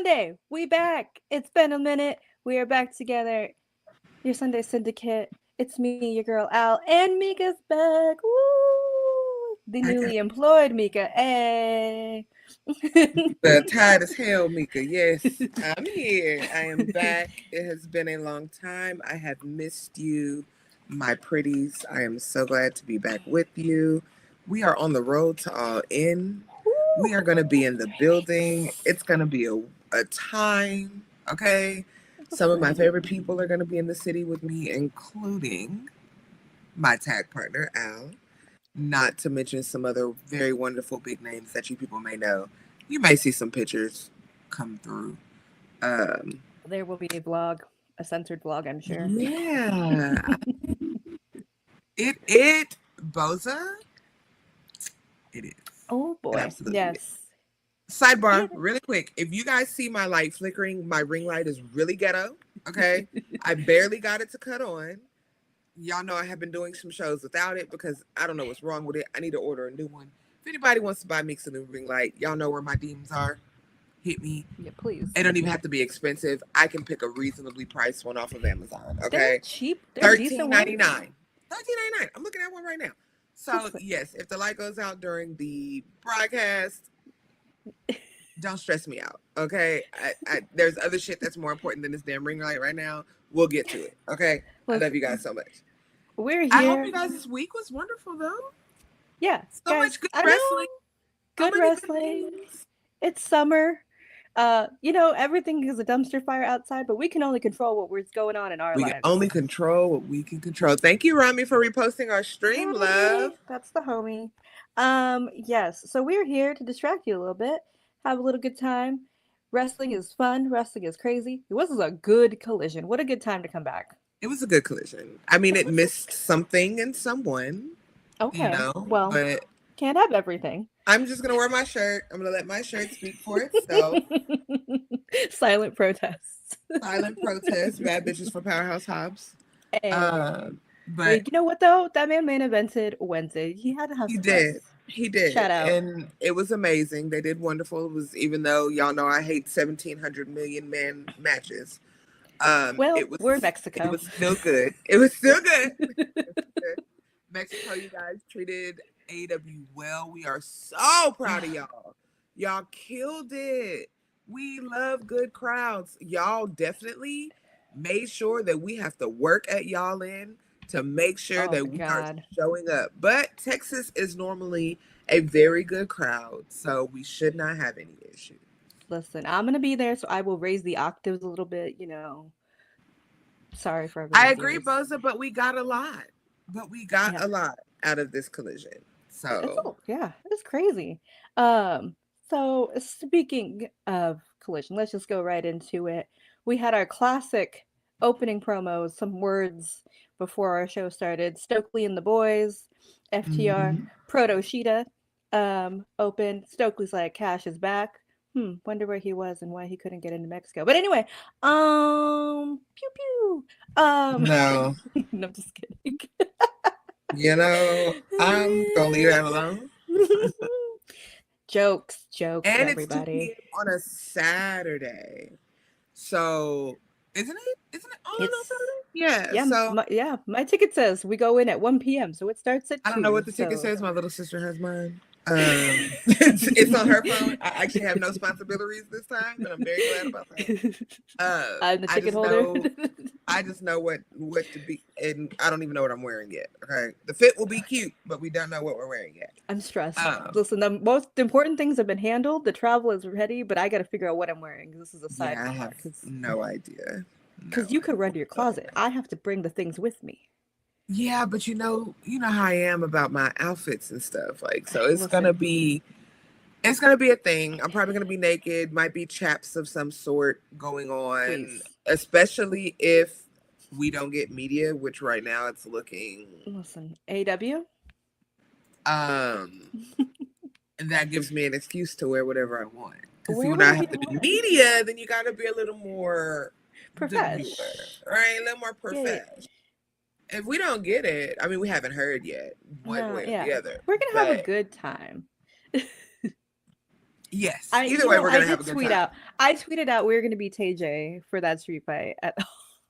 Sunday. We back. It's been a minute. We are back together. Your Sunday Syndicate. It's me, your girl Al, and Mika's back. Woo! The I newly got employed Mika. Hey. tired as hell, Mika. Yes, I'm here. I am back. It has been a long time. I have missed you, my pretties. I am so glad to be back with you. We are on the road to All In. We are going to be in the building. It's going to be a time, okay? Some of my favorite people are going to be in the city with me, including my tag partner, Al. Not to mention some other very wonderful big names that you people may know. You may see some pictures come through. Um, There will be a vlog, a censored vlog, I'm sure. yeah, it Boza, it is Oh it boy. absolutely is. Yes. Sidebar, Yeah. really quick. If you guys see my light flickering, my ring light is really ghetto. Okay, I barely got it to cut on. Y'all know I have been doing some shows without it because I don't know what's wrong with it. I need to order a new one. If anybody wants to buy me a new ring light, y'all know where my DMs are. Hit me. Yeah, please. It don't even have to be expensive. I can pick a reasonably priced one off of Amazon. They're Okay, cheap. They're decent ones. $13.99. $13.99. I'm looking at one right now. So Listen. yes, if the light goes out during the broadcast, don't stress me out. Okay, there's other shit that's more important than this damn ring light right now. We'll get to it. Okay, I love you guys so much. We're I hope here. you guys this week was wonderful though. Yeah, So guys. much good I wrestling. know. Good wrestling. It's summer. Everything is a dumpster fire outside, but we can only control what's going on in our We can lives. only control what we can control. Thank you, Rami, for reposting our stream, love. That's the homie. Yes. So we're here to distract you a little bit, have a little good time. Wrestling is fun. Wrestling is crazy. It was a good collision. What a good time to come back. It was a good collision. I mean, it missed something and someone, Okay. Well, but can't have everything. I'm just gonna wear my shirt. I'm gonna let my shirt speak for itself. Silent protests. Silent protest, bad bitches for Powerhouse Hobbs. Hey. But Hey, you know what though? That man main evented Wednesday. He had to have he some did. rest. He did. Shout out. And it was amazing. They did wonderful. It was, even though y'all know I hate 1,700 million man matches. Well, It was we're in Mexico. it was still good. It was still good. Mexico, you guys treated AEW well. We are so proud of y'all. Y'all killed it. We love good crowds. Y'all definitely made sure that we have to work at y'all in to make sure Oh my that we are god. showing up. But Texas is normally a very good crowd, so we should not have any issues. Listen, I'm gonna be there, so I will raise the octaves a little bit, Sorry for I everyone's agree, ears. Boza, but we got a lot. But we got Yeah. a lot out of this collision. So It's crazy. Um, so speaking of collision, let's just go right into it. We had our classic opening promos, some words before our show started. Stokely and the boys, FTR, mhm. Proto Sheeta, opened. Stokely's like, Cash is back. Wonder where he was and why he couldn't get into Mexico. But anyway, pew pew. No. No, I'm just kidding. I'm gonna leave that alone. Jokes, And it's 2 everybody. p.m. on a Saturday. So isn't it? Isn't it on a It's Saturday? Yeah. yeah, So my ticket says we go in at 1 p.m. So it starts at I don't know 2. what the ticket So says. My little sister has mine. It's on her phone. I actually have no responsibilities this time, and I'm very glad about that. I'm the I ticket just holder. know what to be, and I don't even know what I'm wearing yet. Okay, the fit will be cute, but we don't know what we're wearing yet. I'm stressed. Um, Listen, the most important things have been handled. The travel is ready, but I got to figure out what I'm wearing. This is a yeah, I sidebar have no idea. No because you could run to your idea. closet. I have to bring the things with me. Yeah, but you know how I am about my outfits and stuff. Like, so Listen, it's gonna be a thing. I'm probably gonna be naked. Might be chaps of some sort going on, please. especially if we don't get media, which right now it's looking. Listen, AW. Um, and that gives me an excuse to wear whatever I want. Because see, Wear when I whatever have you to do want. media, then you got to be a little more demure, Profesh. right? A little more Yeah. professional. If we don't get it, I mean, we haven't heard yet, one No, way or yeah. the other. We're gonna have a But good time. Yes. Either way, we're gonna have a good time. I tweeted out we were gonna be TJ for that street fight at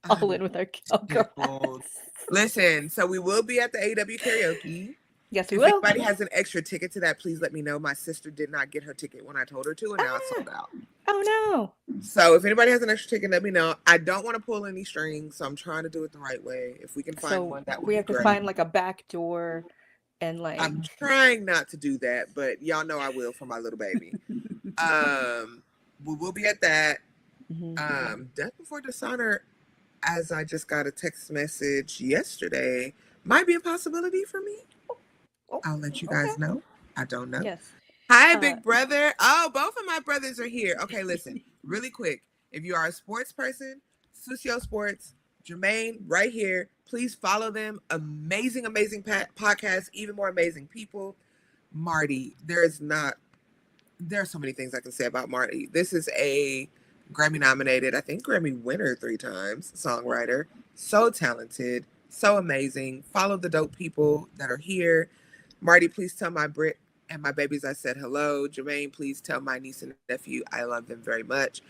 All In with our cowgirl. Listen, so we will be at the AEW karaoke. Yes, we if will. anybody has an extra ticket to that, please let me know. My sister did not get her ticket when I told her to, and now it's sold out. Oh no. So if anybody has an extra ticket, let me know. I don't want to pull any strings, so I'm trying to do it the right way. If we can find one, that would be great. We have to find like a back door and like I'm trying not to do that, but y'all know I will for my little baby. We will be at that. Death Before Dishonor, as I just got a text message yesterday, might be a possibility for me. I'll let you guys know. I don't know. Yes. Hi, big brother. Oh, both of my brothers are here. Okay, listen, really quick. If you are a sports person, Susio Sports, Jermaine, right here. Please follow them. Amazing, amazing podcast. Even more amazing people. Marty, there are so many things I can say about Marty. This is a Grammy nominated, I think Grammy winner 3 times, songwriter. So talented, so amazing. Follow the dope people that are here. Marty, please tell my Brit and my babies I said hello. Jermaine, please tell my niece and nephew I love them very much.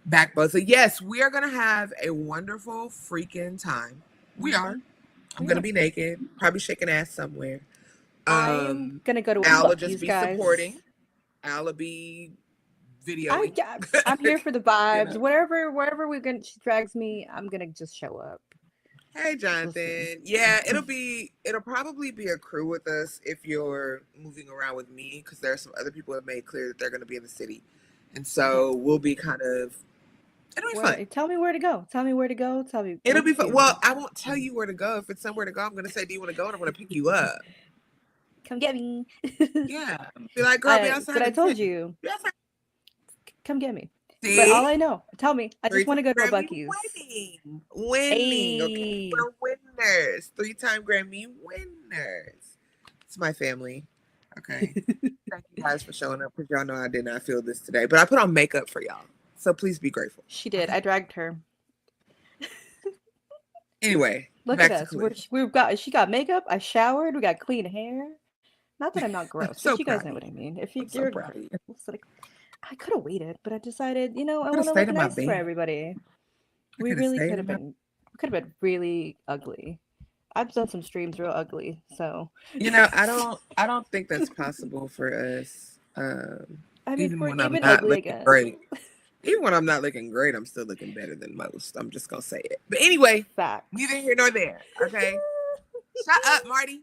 Backbone. So yes, we are going to have a wonderful freaking time. We are. I'm going to be naked, probably shaking ass somewhere. I'm going to go to Al will just be supporting. Al will be videoing. I'm here for the vibes. You know. Wherever she drags me, I'm going to just show up. Hey, Jonathan. Yeah, it'll probably be a crew with us if you're moving around with me, because there are some other people that made clear that they're going to be in the city. And so we'll be it'll be fun. Tell me where to go. Tell me. It'll be fun. Well, I won't tell you where to go. If it's somewhere to go, I'm going to say, do you want to go? And I'm going to pick you up. Come get me. Yeah. Be like, girl, be outside. But I told you. Come get me. See? But all I know, tell me. I just want to go to a Buc-ee's. Winning. Okay. We're winners. 3-time Grammy winners. It's my family. Okay. Thank you guys for showing up, because y'all know I did not feel this today. But I put on makeup for y'all. So please be grateful. She did. I dragged her. Anyway. Look at us. She got makeup. I showered. We got clean hair. Not that I'm not gross, but you guys know what I mean. If you're proud of you. I could have waited, but I decided, I want to look nice for everybody. We really could have been. We could have been really ugly. I've done some streams real ugly, so. I don't think that's possible for us. Even when I'm not looking great. Even when I'm not looking great, I'm still looking better than most. I'm just gonna say it. But anyway, neither here nor there. Okay. Shut up, Marty.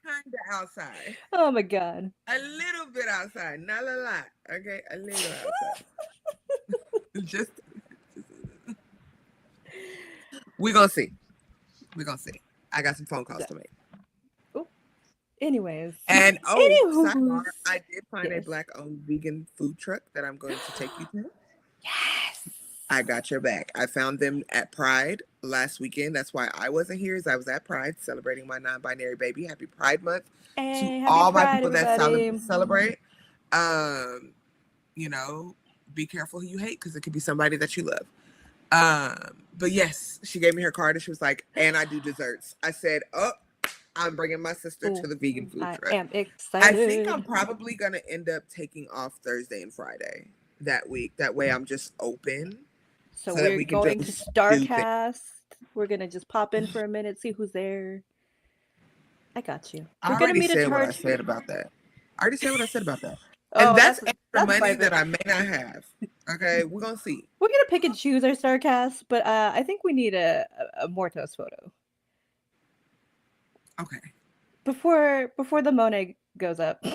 Kinda outside. Oh my god. A little bit outside, not a lot. Okay, a little outside. just we're gonna see. I got some phone calls to make. Ooh. Anyways. And sidebar, I did find a Black-owned vegan food truck that I'm going to take you to. Yes. I got your back. I found them at Pride last weekend. That's why I wasn't here, as I was at Pride celebrating my non-binary baby. Happy Pride Month to all my people that celebrate. Be careful who you hate, because it could be somebody that you love. But yes, she gave me her card and she was like, and I do desserts. I said, I'm bringing my sister to the vegan food truck. I am excited. I think I'm probably going to end up taking off Thursday and Friday that week. That way I'm just open. So we're going to StarCast. We're going to just pop in for a minute, see who's there. I got you. I already said what I said about that. And that's extra money that I may not have. Okay, we're going to see. We're going to pick and choose our StarCast, but I think we need a Mortos photo. Okay. Before the Monet goes up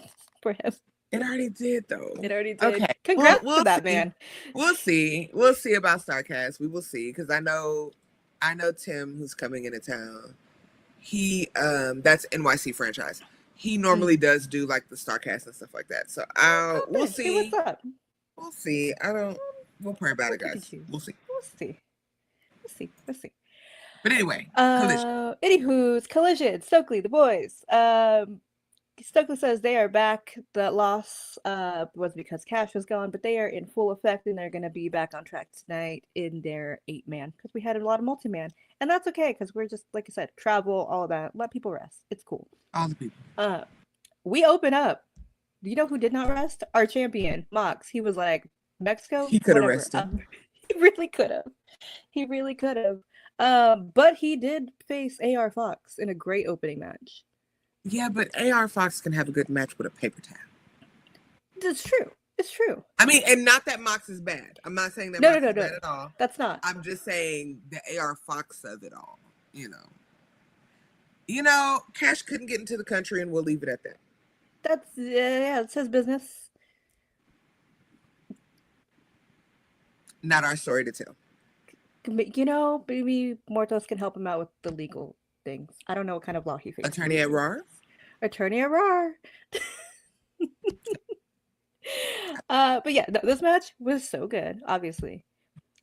for him. It already did, though. It already did. Okay. Congrats to that man. We'll see. We'll see about StarCast. We will see, because I know Tim, who's coming into town. He that's NYC franchise. He normally does do like the StarCast and stuff like that. So we'll see. What's up? We'll see. We'll pray about it, guys. We'll see. We'll see. But anyway, Collision. Anywho's Collision. Stokely, the boys. Stokely says they are back. The loss was because Cash was gone, but they are in full effect, and they're going to be back on track tonight in their 8-man, because we had a lot of multi-man, and that's okay, because we're just, like I said, travel, all of that. Let people rest. It's cool. All the people. We open up you know who did not rest? Our champion, Mox. He was like, Mexico, He could have whatever. rested. He really could have. He really could have. But he did face AR Fox in a great opening match. Yeah, but AR Fox can have a good match with a paper towel. It's true. It's true. I mean, and not that Mox is bad. I'm not saying that No, Mox no, is no, bad no. at all. That's not. I'm just saying the AR Fox of it all, you know. You know, Cash couldn't get into the country, and we'll leave it at that. That's yeah, it's his business. Not our story to tell. You know, maybe Mortos can help him out with the legal things. I don't know what kind of law he faces. Attorney at Raw? Attorney at Raw. But yeah, this match was so good, obviously.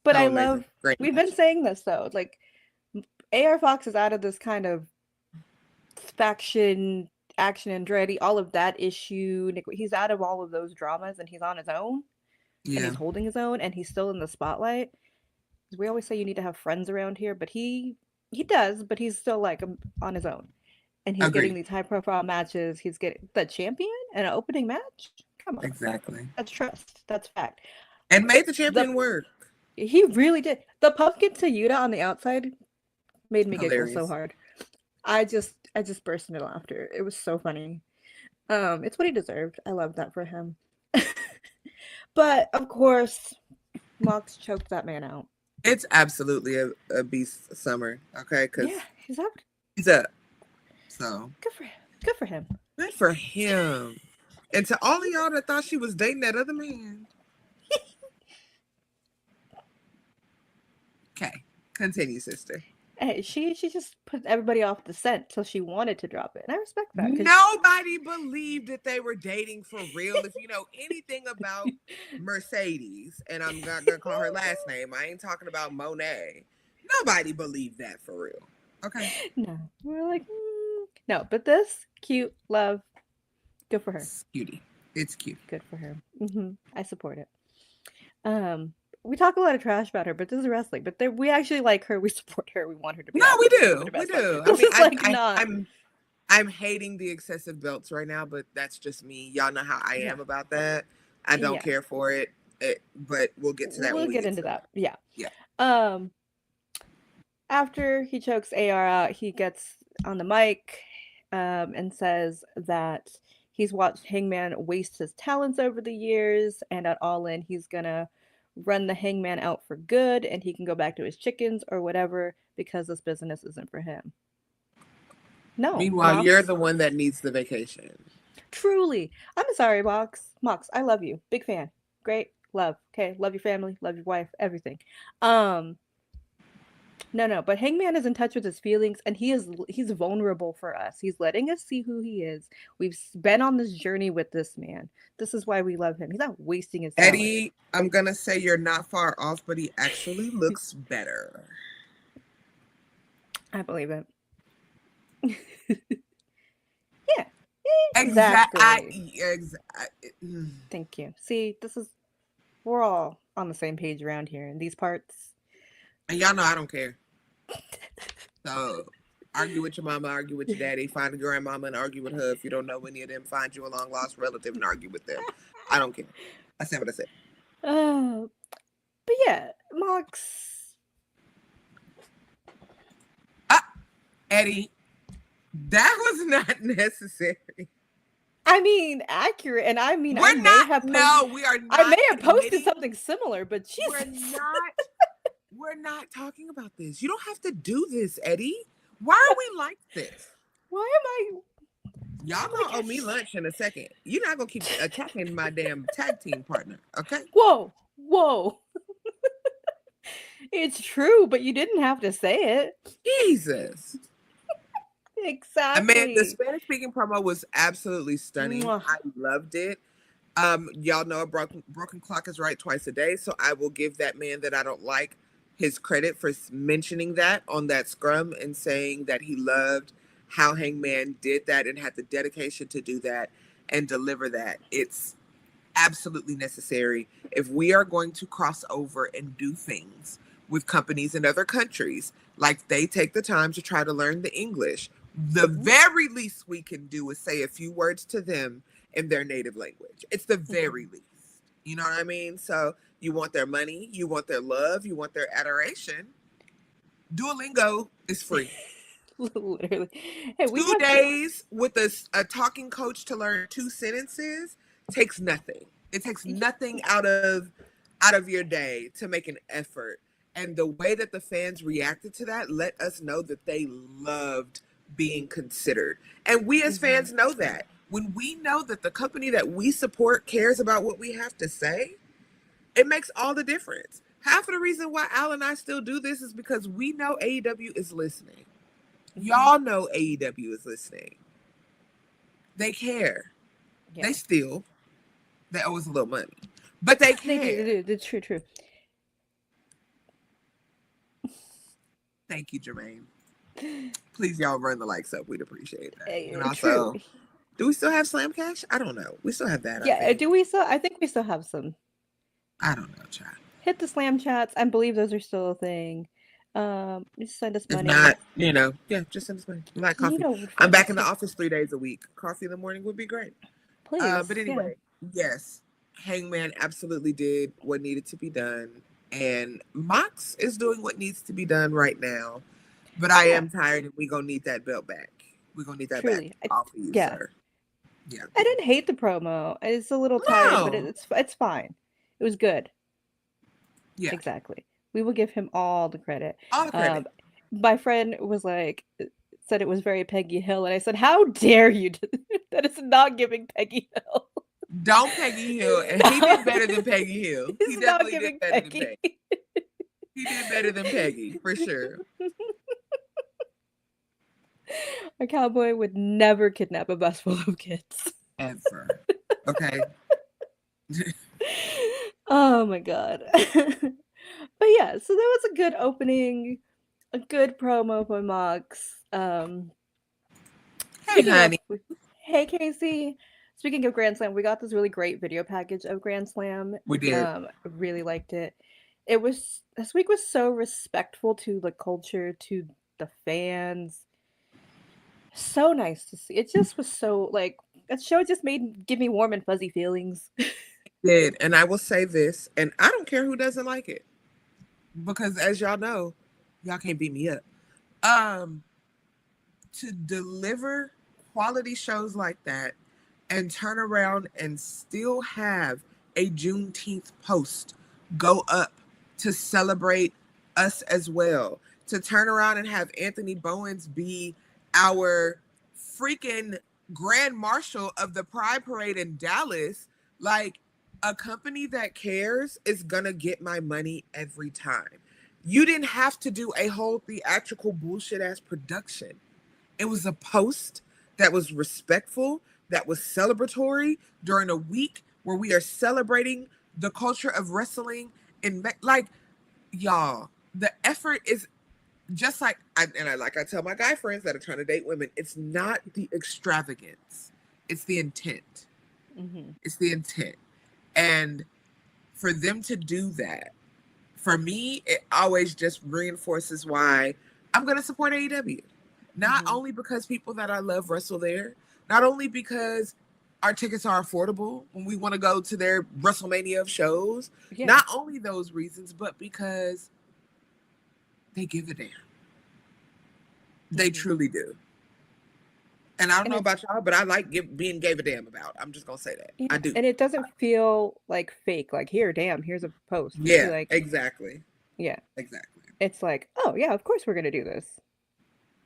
But I love. We've been saying this though, like AR Fox is out of this kind of faction, action, Andretti, all of that issue. He's out of all of those dramas, and he's on his own. Yeah. And he's holding his own, and he's still in the spotlight. We always say you need to have friends around here, but he does, but he's still like on his own. And he's getting these high profile matches. He's getting the champion in an opening match. Come on. Exactly. That's trust. That's fact. And made the champion work. He really did. The pumpkin to Yuta on the outside made me giggle so hard. I just burst into laughter. It was so funny. It's what he deserved. I love that for him. But of course, Mox choked that man out. It's absolutely a beast summer, okay? Because he's up. He's up. So good for him. Good for him. Good for him. And to all of y'all that thought she was dating that other man. Okay, continue, sister. Hey, she just put everybody off the scent till she wanted to drop it, and I respect that. Nobody believed that they were dating for real. If you know anything about Mercedes, and I'm not gonna call her last name, I ain't talking about Monet. Nobody believed that for real. Okay. No, we're like, no, but this cute love, good for her. It's cutie. It's cute. Good for her. I support it. We talk a lot of trash about her, but this is wrestling. But we actually like her. We support her. We want her to be. No, we do. We do. I mean, I'm hating the excessive belts right now, but that's just me. Y'all know how I am about that. I don't care for it, but we'll get to that. We'll get into that. Yeah. Yeah. After he chokes AR out, he gets on the mic and says that he's watched Hangman waste his talents over the years, and at All In, he's gonna run the Hangman out for good, and he can go back to his chickens or whatever because this business isn't for him. No. Meanwhile, you're the one that needs the vacation. Truly. I'm sorry, Mox. I love you. Big fan. Great. Love. Okay. Love your family. Love your wife. Everything. No, but Hangman is in touch with his feelings, and he's vulnerable for us. He's letting us see who he is. We've been on this journey with this man. This is why we love him. He's not wasting his talent. Eddie, I'm gonna say you're not far off, but he actually looks better. I believe it. Yeah. Exactly. Thank you. See, we're all on the same page around here in these parts. And y'all know I don't care. So argue with your mama, argue with your daddy, find a grandmama and argue with her. If you don't know any of them, find you a long lost relative and argue with them. I don't care. I said what I said. But yeah, Mox. Eddie, that was not necessary. I mean, accurate, and I mean, we are not. I may have posted something similar, but We're not talking about this. You don't have to do this, Eddie. Why are we like this? Why am I? Y'all gonna owe me lunch in a second. You're not gonna keep attacking my damn tag team partner, okay? Whoa. It's true, but you didn't have to say it. Jesus. Exactly. I mean, the Spanish speaking promo was absolutely stunning. I loved it. Y'all know a broken clock is right twice a day, so I will give that man that I don't like his credit for mentioning that on that scrum and saying that he loved how Hangman did that and had the dedication to do that and deliver that. It's absolutely necessary. If we are going to cross over and do things with companies in other countries, like they take the time to try to learn the English, the very least we can do is say a few words to them in their native language. It's the very least. You know what I mean? So you want their money, you want their love, you want their adoration. Duolingo is free. Literally. Hey, we 2 have days with a talking coach to learn 2 sentences takes nothing. It takes nothing out of your day to make an effort. And the way that the fans reacted to that let us know that they loved being considered. And we as fans know that. When we know that the company that we support cares about what we have to say, it makes all the difference. Half of the reason why Al and I still do this is because we know AEW is listening. Y'all know AEW is listening. They care. Yeah. They still, they owe us a little money, but they care. They do. It's true. Thank you, Jermaine. Please, y'all run the likes up. We'd appreciate that. And True. also, do we still have Slam Cash? I don't know. We still have that. Yeah, I think. do we still? I think we still have some. I don't know, child. Hit the Slam chats. I believe those are still a thing. Just send us money. If not, yeah, just send us money. We like coffee. I'm back in the office 3 days a week. Coffee in the morning would be great. Please. But anyway, yes, Hangman absolutely did what needed to be done. And Mox is doing what needs to be done right now. But I am tired and we're going to need that belt back. We're going to need that back off of you, sir. Yeah. I didn't hate the promo. It's a little tired, but it's fine. It was good. Yeah. Exactly. We will give him all the credit. All the credit. My friend was like, said it was very Peggy Hill, and I said, how dare you? That is not giving Peggy Hill. Don't Peggy Hill. And he did better than Peggy Hill. He definitely did better than Peggy. He did better than Peggy, for sure. A cowboy would never kidnap a bus full of kids. Ever. Okay. Oh my god. But yeah, so that was a good opening, a good promo for Mox. Hey, honey. Hey, Casey. Speaking of Grand Slam, we got this really great video package of Grand Slam. We did. Really liked it. This week was so respectful to the culture, to the fans. So nice to see. It just was so like that show just give me warm and fuzzy feelings. It did. And I will say this, and I don't care who doesn't like it. Because as y'all know, y'all can't beat me up. To deliver quality shows like that and turn around and still have a Juneteenth post go up to celebrate us as well. To turn around and have Anthony Bowens be our freaking Grand Marshal of the Pride Parade in Dallas. Like, a company that cares is gonna get my money every time. You didn't have to do a whole theatrical bullshit ass production. It was a post that was respectful, that was celebratory during a week where we are celebrating the culture of wrestling. And like, y'all, the effort is just like I tell my guy friends that are trying to date women, it's not the extravagance, it's the intent. It's the intent. And for them to do that, for me, it always just reinforces why I'm going to support AEW. Not only because people that I love wrestle there, not only because our tickets are affordable when we want to go to their WrestleMania of shows, not only those reasons, but because they give a damn. They truly do. And I don't know about y'all, but I like being gave a damn about. I'm just going to say that. Yeah, I do. And it doesn't feel like fake. Like, here's a post. Yeah, like, exactly. Yeah. Exactly. It's like, oh, yeah, of course we're going to do this.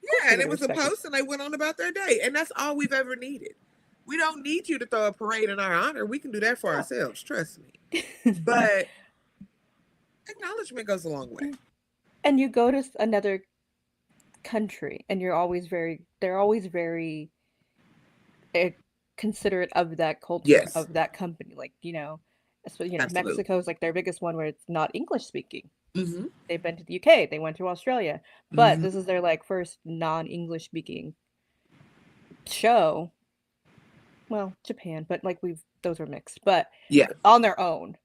Yeah, and it was a post and they went on about their day. And that's all we've ever needed. We don't need you to throw a parade in our honor. We can do that for ourselves. Trust me. But acknowledgement goes a long way. And you go to another country and they're always very considerate of that culture, of that company. Like, Mexico's like their biggest one where it's not English speaking. They've been to the UK, they went to Australia, but this is their like first non-English speaking show. Well, Japan, but like those were mixed, but on their own.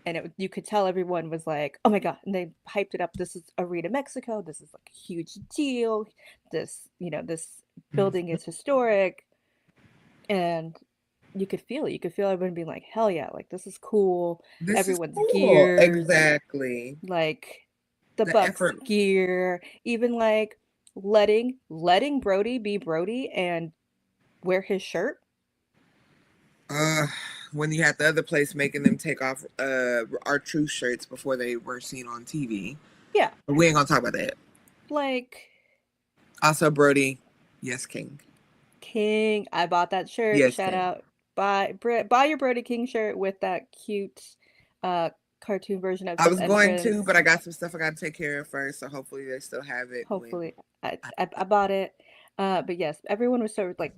And you could tell everyone was like, oh my God. And they hyped it up. This is Arena Mexico. This is like a huge deal. This building is historic. And you could feel it. You could feel everyone being like, hell yeah, like this is cool. This is Everyone's cool. gears, Exactly. like the The Bucks effort. gear, even like letting Brody be Brody and wear his shirt. When you had the other place making them take off our truth shirts before they were seen on TV. Yeah. But we ain't gonna talk about that. Like Also, Brody, yes, King. King, I bought that shirt. Yes, Shout King. out. Buy your Brody King shirt with that cute cartoon version of I his was going entrance. to, but I got some stuff I got to take care of first, so hopefully they still have it. Hopefully, I bought it. But yes, everyone was so like,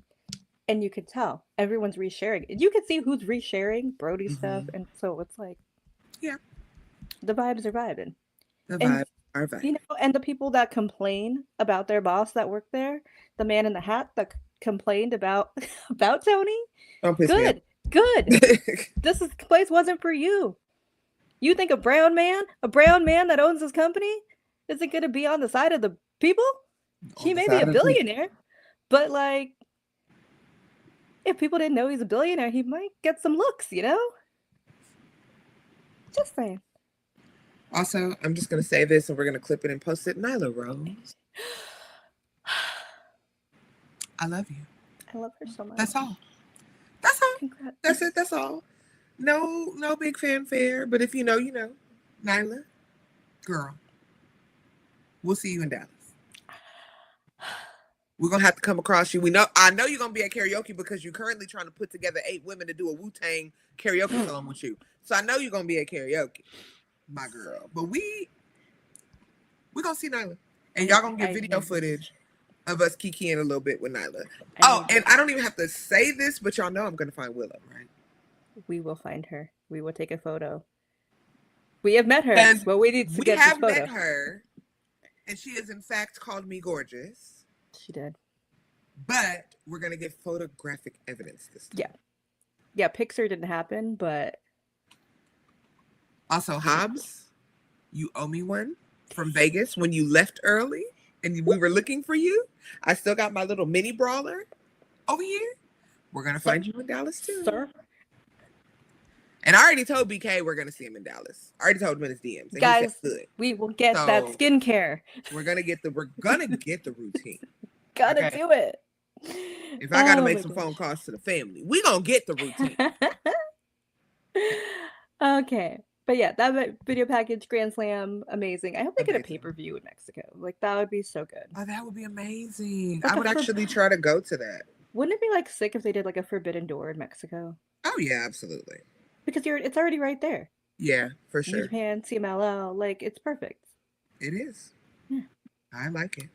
and you could tell everyone's resharing. You could see who's resharing Brody stuff, and so it's like, yeah, the vibes are vibing. the And vibe, our vibe. you know, and the people that complain about their boss that worked there, the man in the hat that complained about Tony. Don't piss me off. Good. This place wasn't for you. You think a brown man that owns this company isn't going to be on the side of the people? He may be a billionaire, but like, if people didn't know he's a billionaire, he might get some looks, you know? Just saying. Also, I'm just going to say this and we're going to clip it and post it. Nyla Rose. I love you. I love her so much. That's all. That's all. Congrats. That's it. That's all. No big fanfare. But if you know, you know. Nyla, girl, we'll see you in Dallas. We're gonna have to come across you. I know you're gonna be at karaoke because you're currently trying to put together 8 women to do a Wu-Tang karaoke song with you. So I know you're gonna be at karaoke, my girl. But we're gonna see Nyla. And y'all gonna get video footage of us kikiing a little bit with Nyla. And I don't even have to say this, but y'all know I'm gonna find Willow, right? We will find her. We will take a photo. We have met her, but we need to get this photo. We have met her, and she has in fact called me gorgeous. She did. But we're going to get photographic evidence this time. Yeah, Pixar didn't happen, but... Also, Hobbs, you owe me one from Vegas when you left early and we were looking for you. I still got my little mini brawler over here. We're going to find you in Dallas too. Sir? And I already told BK we're going to see him in Dallas. I already told him in his DMs. And guys, we will get that skincare. We're going to get the routine. Gotta do it. If I got to make some phone calls to the family, we going to get the routine. Okay. But yeah, that video package, Grand Slam, amazing. I hope they get a pay-per-view in Mexico. Like, that would be so good. Oh, that would be amazing. Like I would actually try to go to that. Wouldn't it be like sick if they did like a Forbidden Door in Mexico? Oh, yeah, absolutely. Because it's already right there. Yeah, for sure. New Japan, CMLL, like it's perfect. It is. Yeah. I like it.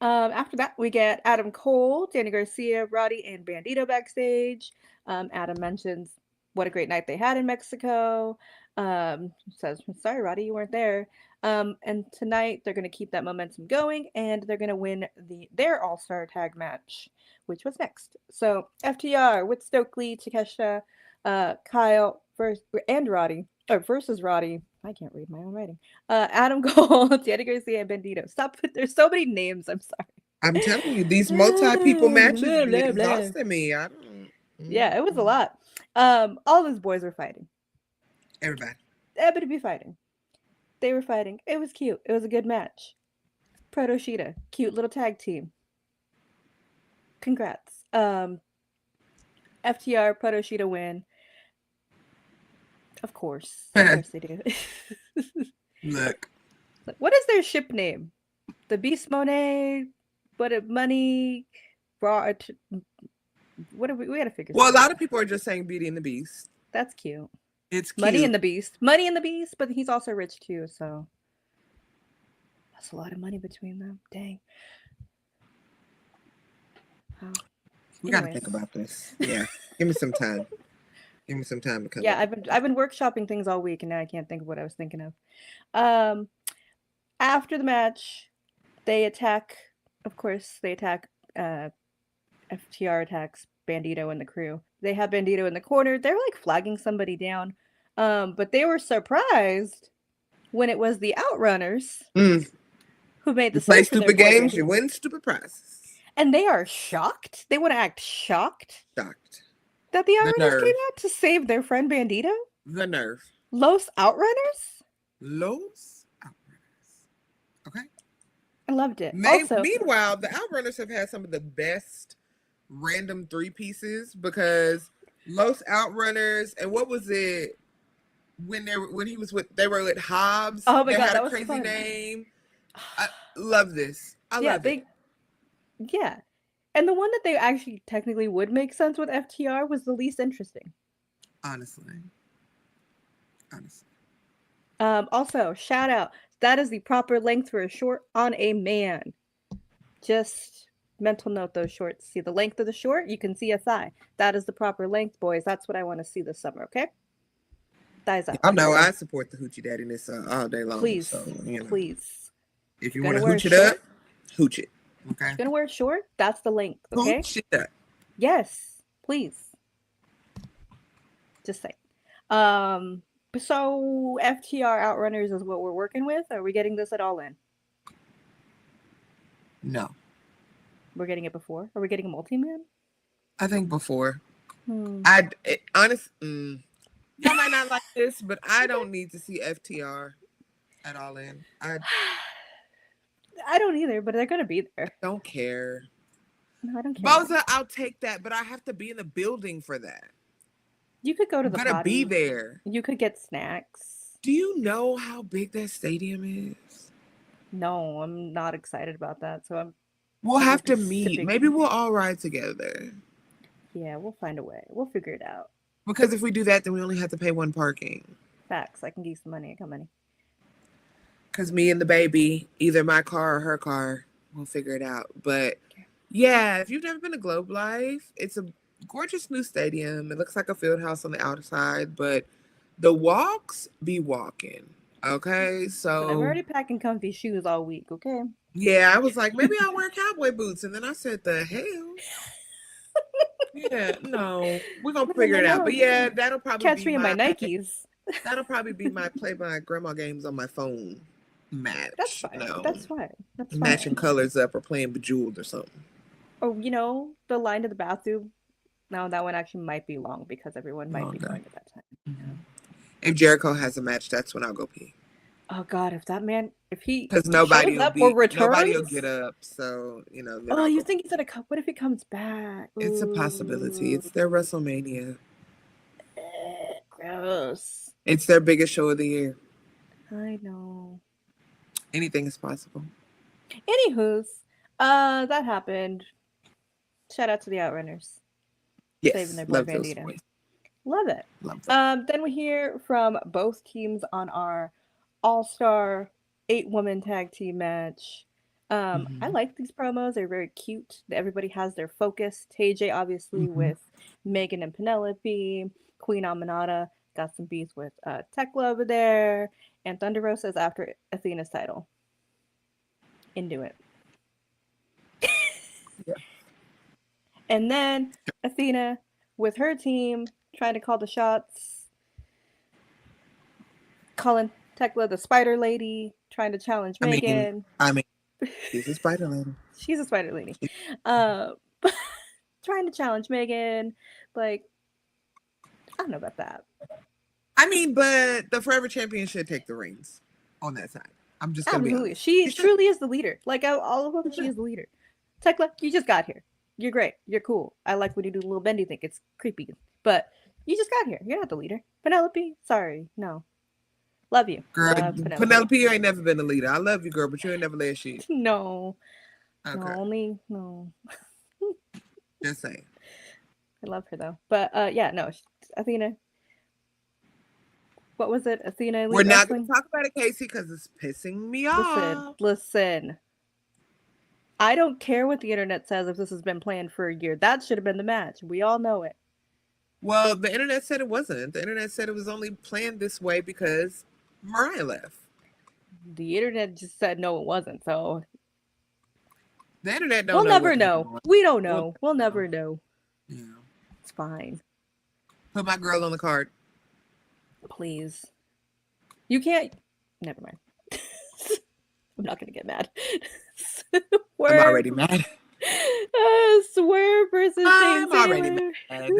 After that, we get Adam Cole, Danny Garcia, Roddy, and Bandito backstage. Adam mentions what a great night they had in Mexico. Says, sorry, Roddy, you weren't there. And tonight they're going to keep that momentum going, and they're going to win their All-Star Tag match, which was next. So FTR with Stokely, Takeshita, Kyle and Roddy, versus Roddy. I can't read my own writing. Adam Cole, Danny Garcia, and Bandito. Stop! There's so many names. I'm sorry. I'm telling you, these multi-people matches exhausted me. I don't. Yeah, it was a lot. All those boys were fighting. Everybody be fighting. They were fighting. It was cute. It was a good match. Proto Sheeta, cute little tag team. Congrats. FTR, Proto Sheeta win. Of course they do. Look. What is their ship name? The Beast Monet, Money, Raw. What do we gotta figure? Well, a lot of people are just saying Beauty and the Beast. That's cute. It's cute. Money and the Beast, but he's also rich too, so that's a lot of money between them. Dang. We gotta think about this. Yeah, give me some time. Give me some time to come. Yeah, I've been workshopping things all week, and now I can't think of what I was thinking of. After the match, they attack. Of course, they attack. FTR attacks Bandito and the crew. They have Bandito in the corner. They're like flagging somebody down, but they were surprised when it was the Outrunners who made the play stupid games. You win stupid prizes, and they are shocked. They want to act shocked. that the The Outrunners came nerve. out to save their friend Bandito? The nerve. Los Outrunners? Los Outrunners. Okay. I loved it. Also, Meanwhile, the Outrunners have had some of the best random three pieces because Los Outrunners and what was it when they were with Hobbs? oh my They god, had that a was crazy fun. name. I love this. I Yeah, love it. yeah. And the one that they actually technically would make sense with FTR was the least interesting. Honestly. Also, shout out. That is the proper length for a short on a man. Just mental note those shorts. See the length of the short? You can see a thigh. That is the proper length, boys. That's what I want to see this summer, okay? Thighs up. I know I support the hoochie daddiness all day long. Please, so, please. If you want to hooch it up, hooch it. Okay. If you're gonna wear it short, that's the length, okay? Hooch it up. Yes, please. Just say. So FTR Outrunners is what we're working with. Are we getting this at all in? No. We're getting it before? Are we getting a multi-man? I think before. Honestly, y'all might not like this, but I don't need to see FTR at all in. I don't either, but they're gonna be there. I don't care. No, I don't care. Boza, I'll take that, but I have to be in the building for that. You could go to the potty. I'm gonna be there. You could get snacks. Do you know how big that stadium is? No, I'm not excited about that. So we'll have to meet. Maybe we'll all ride together. Yeah, we'll find a way. We'll figure it out. Because if we do that, then we only have to pay one parking. Facts. I can give you some money. I got money. Because me and the baby, either my car or her car, we'll figure it out. But yeah, if you've never been to Globe Life, it's a gorgeous new stadium. It looks like a field house on the outside, but the walks be walking. Okay, so I'm already packing comfy shoes all week. Okay. Yeah, I was like, maybe I'll wear cowboy boots, and then I said, the hell. Yeah, no, we're gonna figure it out. But yeah, that'll probably catch me in my Nikes. That'll probably be my play by grandma games on my phone match. That's fine. That's fine. That's fine. Matching colors up or playing Bejeweled or something. Oh, the line to the bathroom. No, that one actually might be long because everyone might be going at that time. Mm-hmm. If Jericho has a match, that's when I'll go pee. Oh God, because nobody will get up. So Oh, you think he's gonna come? What if he comes back? It's a possibility. It's their WrestleMania. Gross. It's their biggest show of the year. I know. Anything is possible. Anywho's, that happened. Shout out to the Outrunners. Yes, saving their boy Bandito. Love it. Love then we hear from both teams on our all-star 8-woman tag team match. I like these promos. They're very cute. Everybody has their focus. TJ obviously with Megan and Penelope. Queen Aminata got some beef with Tekla over there. And Thunder Rosa is after Athena's title. Into it. Yeah. And then Athena with her team trying to call the shots. Calling Tekla the Spider Lady, trying to challenge Megan. She's a Spider Lady. She's a Spider Lady. Trying to challenge Megan. Like, I don't know about that. But the Forever Champion should take the reins on that side. I'm just going to be honest. She truly is the leader. Like, all of them, she is the leader. Tekla, you just got here. You're great. You're cool. I like when you do the little bendy thing. It's creepy. But you just got here. You're not the leader. Penelope, sorry. No. Love you. Girl, Penelope, you ain't never been a leader. I love you, girl, but you ain't never led shit. No. Okay. No. Just saying. I love her, though. But, Athena. What was it? Athena. We're not going to talk about it, Casey, because it's pissing me off. Listen. I don't care what the internet says if this has been planned for a year. That should have been the match. We all know it. Well, the internet said it wasn't. The internet said it was only planned this way because Mariah left. The internet just said no, it wasn't. So the internet don't. We'll never know. We don't know. We'll never know. Yeah, it's fine. Put my girl on the card, please. You can't. Never mind. I'm not gonna get mad. I'm already mad. Swerve versus Shane I'm already mad.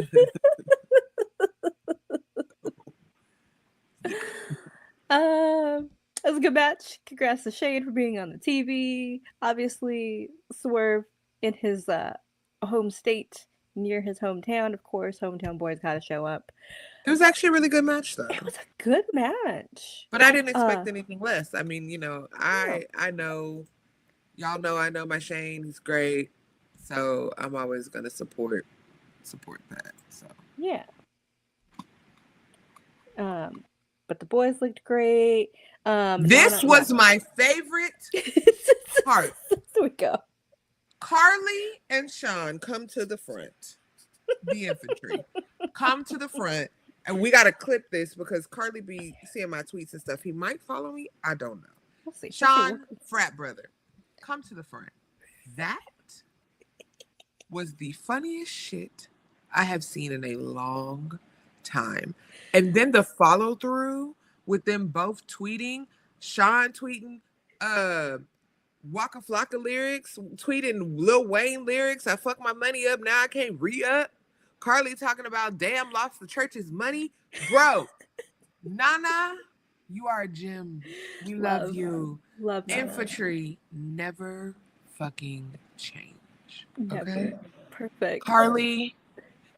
It was a good match. Congrats to Shane for being on the TV. Obviously, Swerve in his home state near his hometown. Of course, hometown boys got to show up. It was actually a really good match, though. It was a good match. But I didn't expect anything less. I mean, No. I know, y'all know I know my Shane. He's great. So I'm always going to support that. So Yeah. But the boys looked great. this was my favorite part. There we go. Carly and Sean come to the front. The infantry come to the front, and we got to clip this because Carly be seeing my tweets and stuff. He might follow me. I don't know. We'll see. Sean, frat brother, come to the front. That was the funniest shit I have seen in a long time. And then the follow through with them both tweeting, Sean tweeting Waka Flocka lyrics, tweeting Lil Wayne lyrics. I fucked my money up, now I can't re-up. Carly talking about damn lost the church's money. Bro, Nana, you are a gem. We love you. Love Nana. Infantry never fucking change. Never. Okay? Perfect. Carly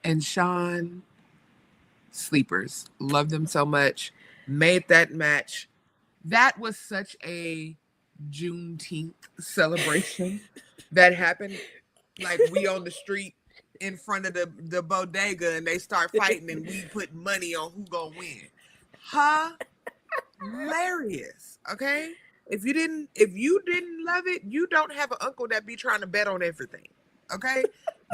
and Sean, sleepers. Love them so much. Made that match. That was such a Juneteenth celebration that happened. Like we on the street in front of the bodega and they start fighting and we put money on who gonna win. Hilarious. Okay? If you didn't love it, you don't have an uncle that be trying to bet on everything. Okay?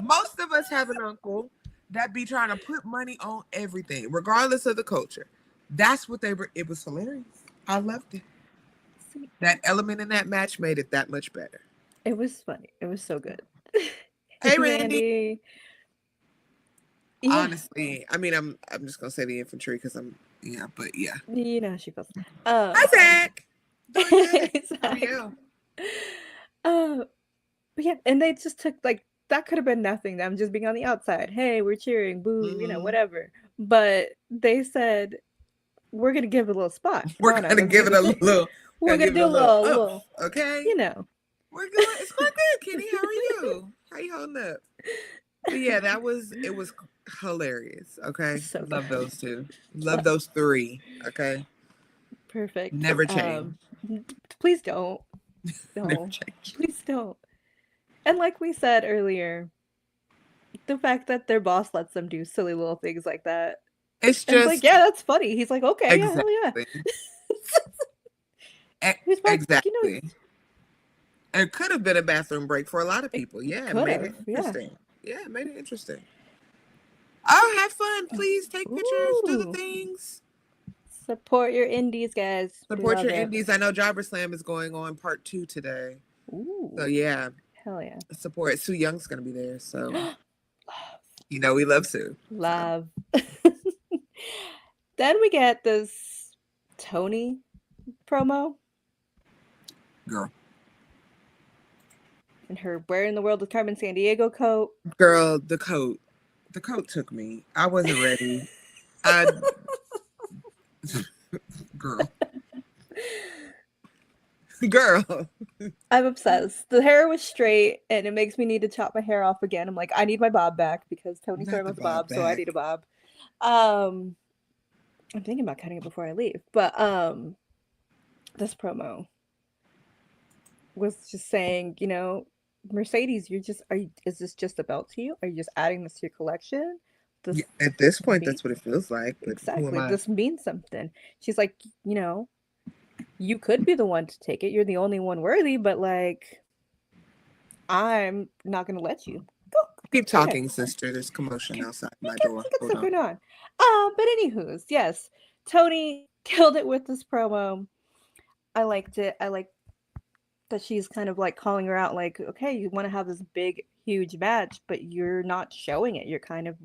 Most of us have an uncle that be trying to put money on everything, regardless of the culture. That's what they were. It was hilarious. I loved it. That element in that match made it that much better. It was funny. It was so good. Hey, Randy. Yeah. Honestly, I mean, I'm just gonna say the infantry because but yeah. You know she goes. Hi, Zach. Exactly. How are you? But yeah, and they just took like that could have been nothing. Them just being on the outside. Hey, we're cheering, boo, whatever. But they said we're gonna give it a little spot. We're gonna give it a little. We're gonna do a little. Okay. We're good. It's quite good, Kenny. How are you? How you holding up? But yeah, it was hilarious. Okay. So love those two. Love those three. Okay. Perfect. Never change. Please don't. No. Never change. Please don't. And like we said earlier, the fact that their boss lets them do silly little things like that. It's just like, yeah, that's funny. He's like, okay, exactly. Exactly. It could have been a bathroom break for a lot of people. Yeah, it made it interesting. Yeah, it made it interesting. Oh, have fun. Please take pictures, do the things. Support your indies, guys. Support your indies. I know Jobber Slam is going on part 2 today. Ooh. So yeah. Hell yeah. Support. Sue Young's going to be there. So, we love Sue. Love. So. Then we get this Tony promo. Girl. And her wearing the World with Carmen Sandiego coat. Girl, the coat. The coat took me. I wasn't ready. Girl. I'm obsessed. The hair was straight and it makes me need to chop my hair off again. I'm like, I need my bob back because Tony started with bob, so I need a bob. I'm thinking about cutting it before I leave. But this promo was just saying, Mercedes, is this just a belt to you? Are you just adding this to your collection? At this point, that's what it feels like. Exactly. This means something. She's like, you could be the one to take it. You're the only one worthy, but like, I'm not going to let you. Go. Keep talking, sister. There's commotion outside my door. What's going on? But anywho's, yes, Tony killed it with this promo. I liked it. I like that she's kind of like calling her out, like, okay, you want to have this big, huge match, but you're not showing it. You're kind of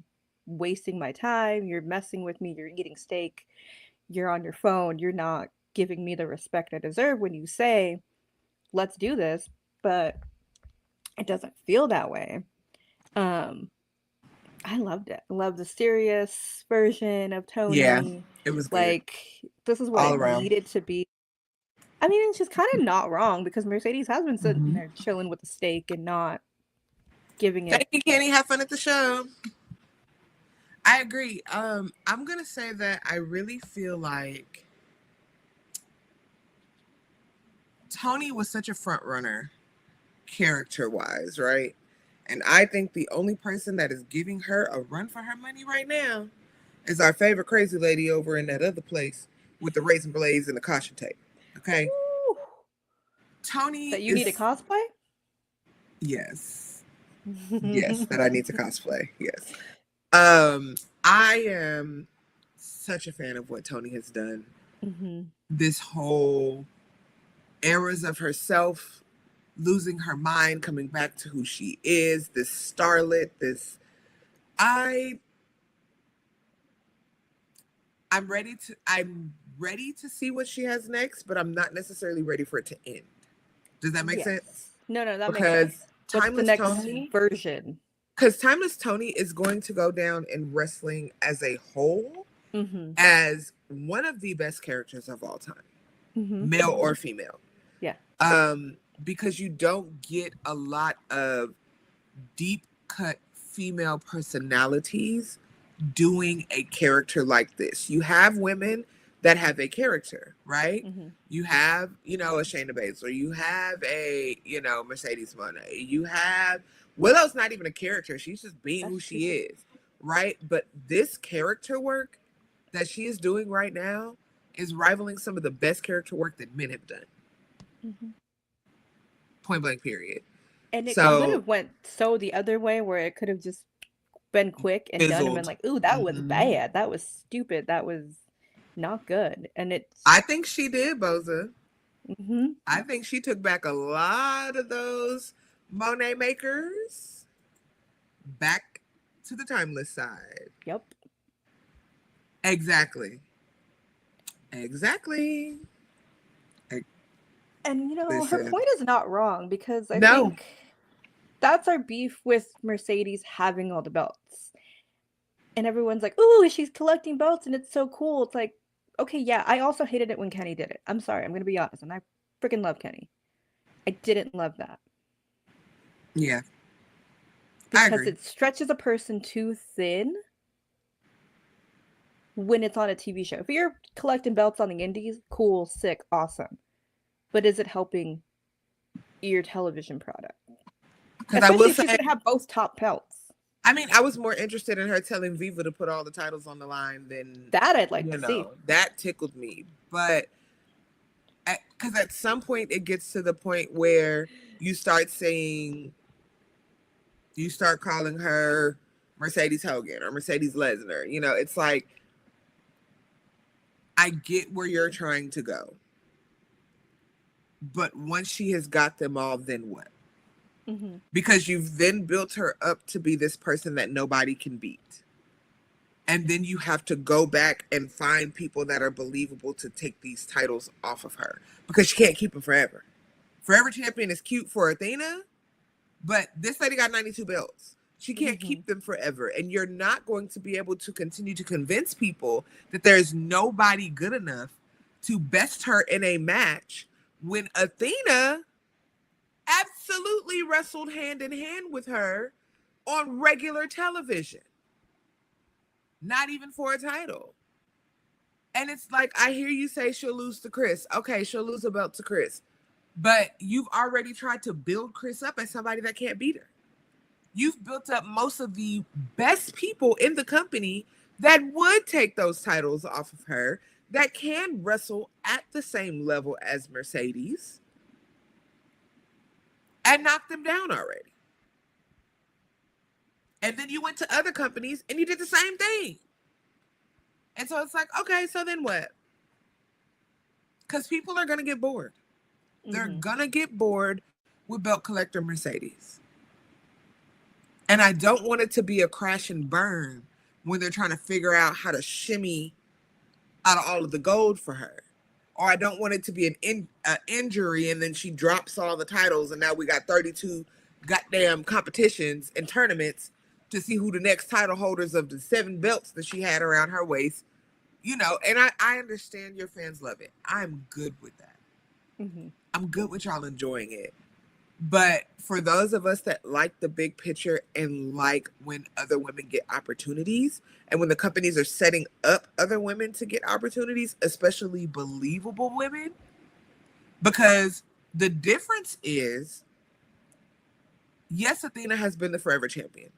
wasting my time. You're messing with me. You're eating steak. You're on your phone. You're not giving me the respect I deserve when you say, let's do this, but it doesn't feel that way. I I loved it. I loved the serious version of Yeah, Tony. it was good Like, this is what all it around. needed to be. I mean, she's kind of not wrong because Mercedes has been sitting Mhm. there chilling with the steak and not giving it. Thank you, Kenny. Have fun at the show. I agree. I'm gonna say that I really feel like Tony was such a front runner, character wise, right? And I think the only person that is giving her a run for her money right now is our favorite crazy lady over in that other place with the raisin blades and the caution tape. Okay, Ooh, Tony that you need a is cosplay? yes, yes, that I need to cosplay. Yes. I am such a fan of what Tony has done. Mm-hmm. This whole eras of herself losing her mind, coming back to who she is, this starlet, this I I'm ready to see what she has next, but I'm not necessarily ready for it to end. Does that make Yes. sense? No, that makes Because sense. What's the Timeless next Tony, version? because Timeless Tony is going to go down in wrestling as a whole Mm-hmm. as one of the best characters of all time, Mm-hmm. male or female. Yeah. Because you don't get a lot of deep cut female personalities doing a character like this. You have women that have a character, right? Mm-hmm. You have, a Shayna Baszler. You have a, Mercedes Moné. You have Willow's not even a character. She's just being who she is, right? But this character work that she is doing right now is rivaling some of the best character work that men have done. Mm-hmm. Point blank, period. And it could So have went so the other way where it could have just been quick and done and been fizzled. like, ooh, that was Mhm. bad. That was stupid. That was not good. And it's I think she did, Boza. mm-hmm. I think she took back a lot of those Monet makers back to the timeless side. Yep. Exactly. Exactly. And her Listen. point is not wrong because I No. think that's our beef with Mercedes having all the belts. And everyone's like, ooh, she's collecting belts and it's so cool. It's like, okay, yeah, I also hated it when Kenny did it. I'm sorry, I'm gonna be honest, and I freaking love Kenny. I didn't love that. Yeah. Because it stretches a person too thin when it's on a TV show. If you're collecting belts on the indies, cool, sick, awesome. But is it helping your television product? Especially if she's going to have both top belts. I mean, I was more interested in her telling Viva to put all the titles on the line than that I'd like to see. That tickled me. But because at some point it gets to the point where you start calling her Mercedes Hogan or Mercedes Lesnar. It's like, I get where you're trying to go. But once she has got them all, then what? Mm-hmm. Because you've then built her up to be this person that nobody can beat. And then you have to go back and find people that are believable to take these titles off of her. Because she can't keep them forever. Forever Champion is cute for Athena, but this lady got 92 belts. She can't keep them forever. And you're not going to be able to continue to convince people that there's nobody good enough to best her in a match when Athena absolutely wrestled hand in hand with her on regular television. Not even for a title. And it's like, I hear you say she'll lose to Chris. Okay, she'll lose a belt to Chris. But you've already tried to build Chris up as somebody that can't beat her. You've built up most of the best people in the company that would take those titles off of her, that can wrestle at the same level as Mercedes, and knock them down already. And then you went to other companies and you did the same thing. And so it's like, okay, so then what? Because people are going to get bored. They're going to get bored with belt collector Mercedes. And I don't want it to be a crash and burn when they're trying to figure out how to shimmy out of all of the gold for her. Or I don't want it to be an injury and then she drops all the titles and now we got 32 goddamn competitions and tournaments to see who the next title holders of the 7 belts that she had around her waist, you know, and I understand your fans love it. I'm good with that. Mm-hmm. I'm good with y'all enjoying it. But for those of us that like the big picture and like when other women get opportunities and when the companies are setting up other women to get opportunities, especially believable women, because the difference is, yes, Athena has been the forever champion,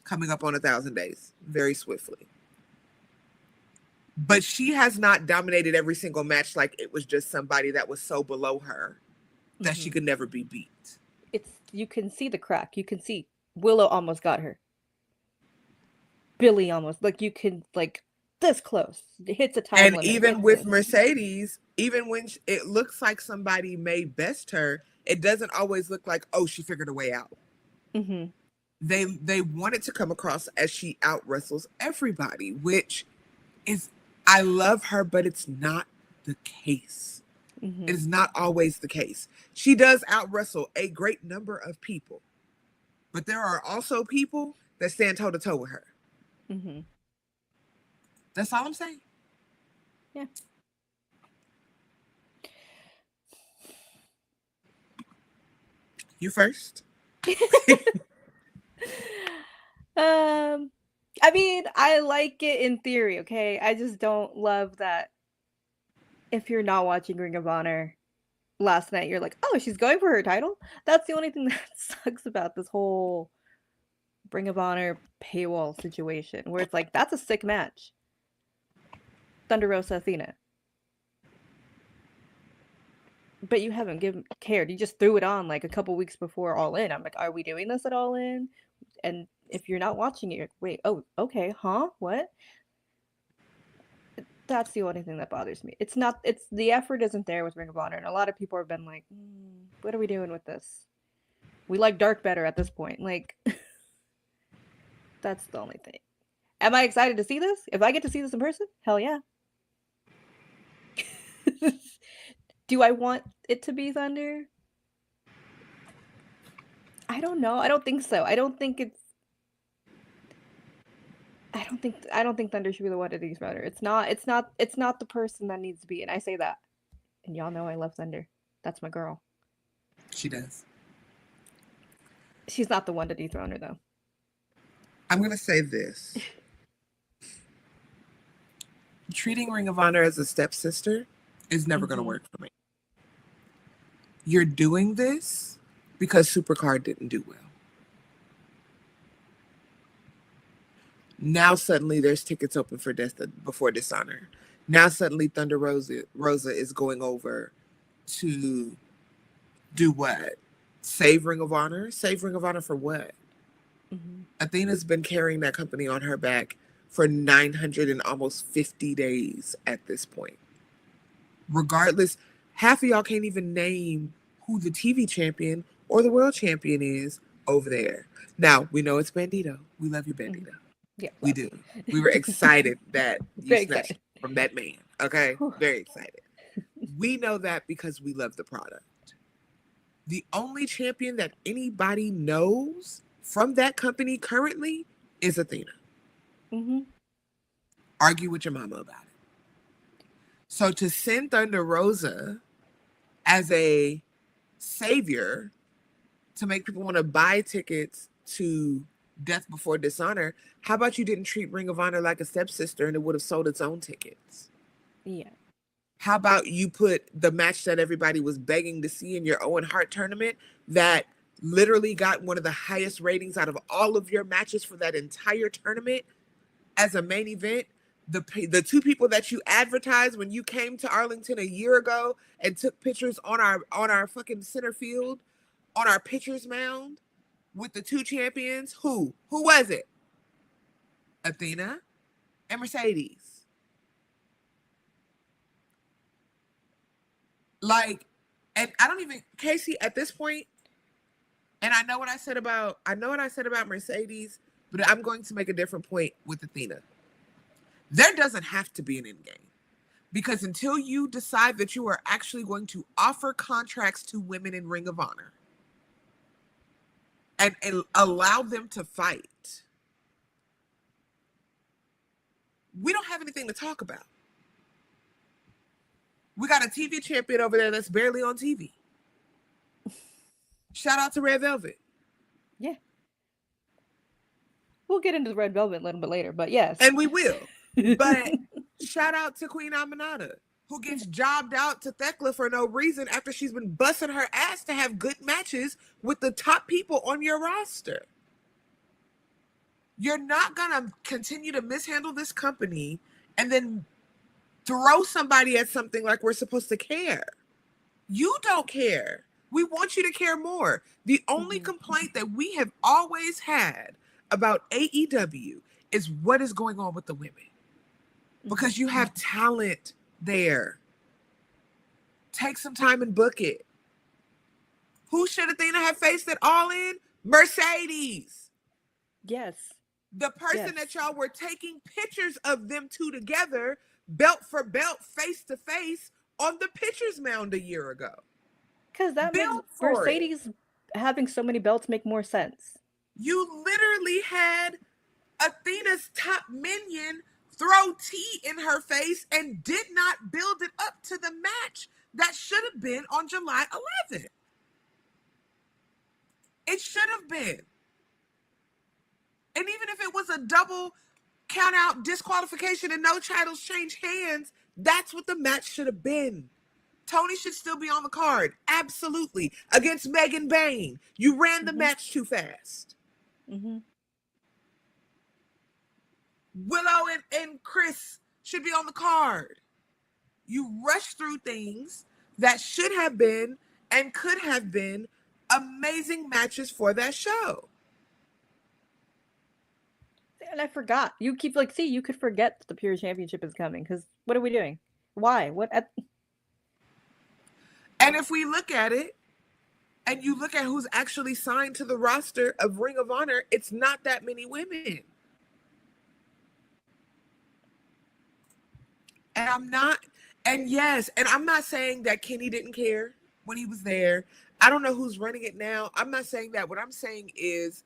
coming up on 1,000 days very swiftly. But she has not dominated every single match like it was just somebody that was so below her that she could never be beat. You can see the crack. You can see Willow almost got her. Billy almost, like, you can, like, this close. It hits a time And limit. even with Mercedes, even when it looks like somebody may best her, it doesn't always look like, oh, she figured a way out. Mm-hmm. They want it to come across as she out wrestles everybody, which is, I love her, but it's not the case. Mm-hmm. It is not always the case. She does out wrestle a great number of people, but there are also people that stand toe to toe with her. Mm-hmm. That's all I'm saying. Yeah. You first. I mean, I like it in theory, okay? I just don't love that if you're not watching Ring of Honor last night, you're like, oh, she's going for her title? That's the only thing that sucks about this whole Ring of Honor paywall situation, where it's like, that's a sick match. Thunder Rosa Athena. But you haven't cared. You just threw it on like a couple weeks before All In. I'm like, are we doing this at All In? And if you're not watching it, you're like, wait, oh, okay, huh? What? That's the only thing that bothers me. It's the effort isn't there with Ring of Honor, and a lot of people have been like, what are we doing with this? We like Dark better at this point. Like, that's the only thing. Am I excited to see this? If I get to see this in person, hell yeah. Do I want it to be Thunder? I don't know. I don't think so. I don't think Thunder should be the one to these better. It's not the person that needs to be, and I say that. And y'all know I love Thunder. That's my girl. She does. She's not the one to dethrone her, though. I'm going to say this. Treating Ring of Honor as a stepsister is never going to work for me. You're doing this because Supercard didn't do well. Now suddenly there's tickets open for before Dishonor. Now suddenly Thunder Rosa is going over to do what? Save Ring of Honor? Save Ring of Honor for what? Mm-hmm. Athena's been carrying that company on her back for 900 and almost 50 days at this point. Regardless, half of y'all can't even name who the TV champion or the world champion is over there. Now, we know it's Bandito. We love you, Bandito. Mm-hmm. Yeah, we do. We were excited that you snatched from that man. Okay? Very excited. We know that because we love the product. The only champion that anybody knows from that company currently is Athena. Mm-hmm. Argue with your mama about it. So to send Thunder Rosa as a savior to make people want to buy tickets to Death Before Dishonor, how about you didn't treat Ring of Honor like a stepsister and it would have sold its own tickets? Yeah. How about you put the match that everybody was begging to see in your Owen Hart tournament that literally got one of the highest ratings out of all of your matches for that entire tournament as a main event? The two people that you advertised when you came to Arlington a year ago and took pictures on our fucking center field, on our pitcher's mound with the two champions. Who was it? Athena and Mercedes. Like, and I don't even, Casey, at this point, and I know what I said about Mercedes, but I'm going to make a different point with Athena. There doesn't have to be an end game, because until you decide that you are actually going to offer contracts to women in Ring of Honor, and allow them to fight, we don't have anything to talk about. We got a TV champion over there that's barely on TV. Shout out to Red Velvet. Yeah. We'll get into the Red Velvet a little bit later, but yes. And we will. But shout out to Queen Aminata, who gets jobbed out to Thekla for no reason after she's been busting her ass to have good matches with the top people on your roster. You're not going to continue to mishandle this company and then throw somebody at something like we're supposed to care. You don't care. We want you to care more. The only complaint that we have always had about AEW is what is going on with the women. Because you have talent there. Take some time and book it. Who should Athena have faced at All In? Mercedes. Yes. The person that y'all were taking pictures of them two together, belt for belt, face to face, on the pictures mound a year ago. Because that makes Mercedes having so many belts make more sense. You literally had Athena's top minion throw tea in her face and did not build it up to the match that should have been on July 11th. It should have been. And even if it was a double count out disqualification and no titles change hands, that's what the match should have been. Tony should still be on the card. Absolutely. Against Megan Bain. You ran the match too fast. Willow and Chris should be on the card. You rush through things that should have been and could have been amazing matches for that show. And I forgot. You keep you could forget that the Pure Championship is coming because what are we doing? Why? And if we look at it, and you look at who's actually signed to the roster of Ring of Honor, it's not that many women. And I'm not saying that Kenny didn't care when he was there. I don't know who's running it now. I'm not saying that. What I'm saying is,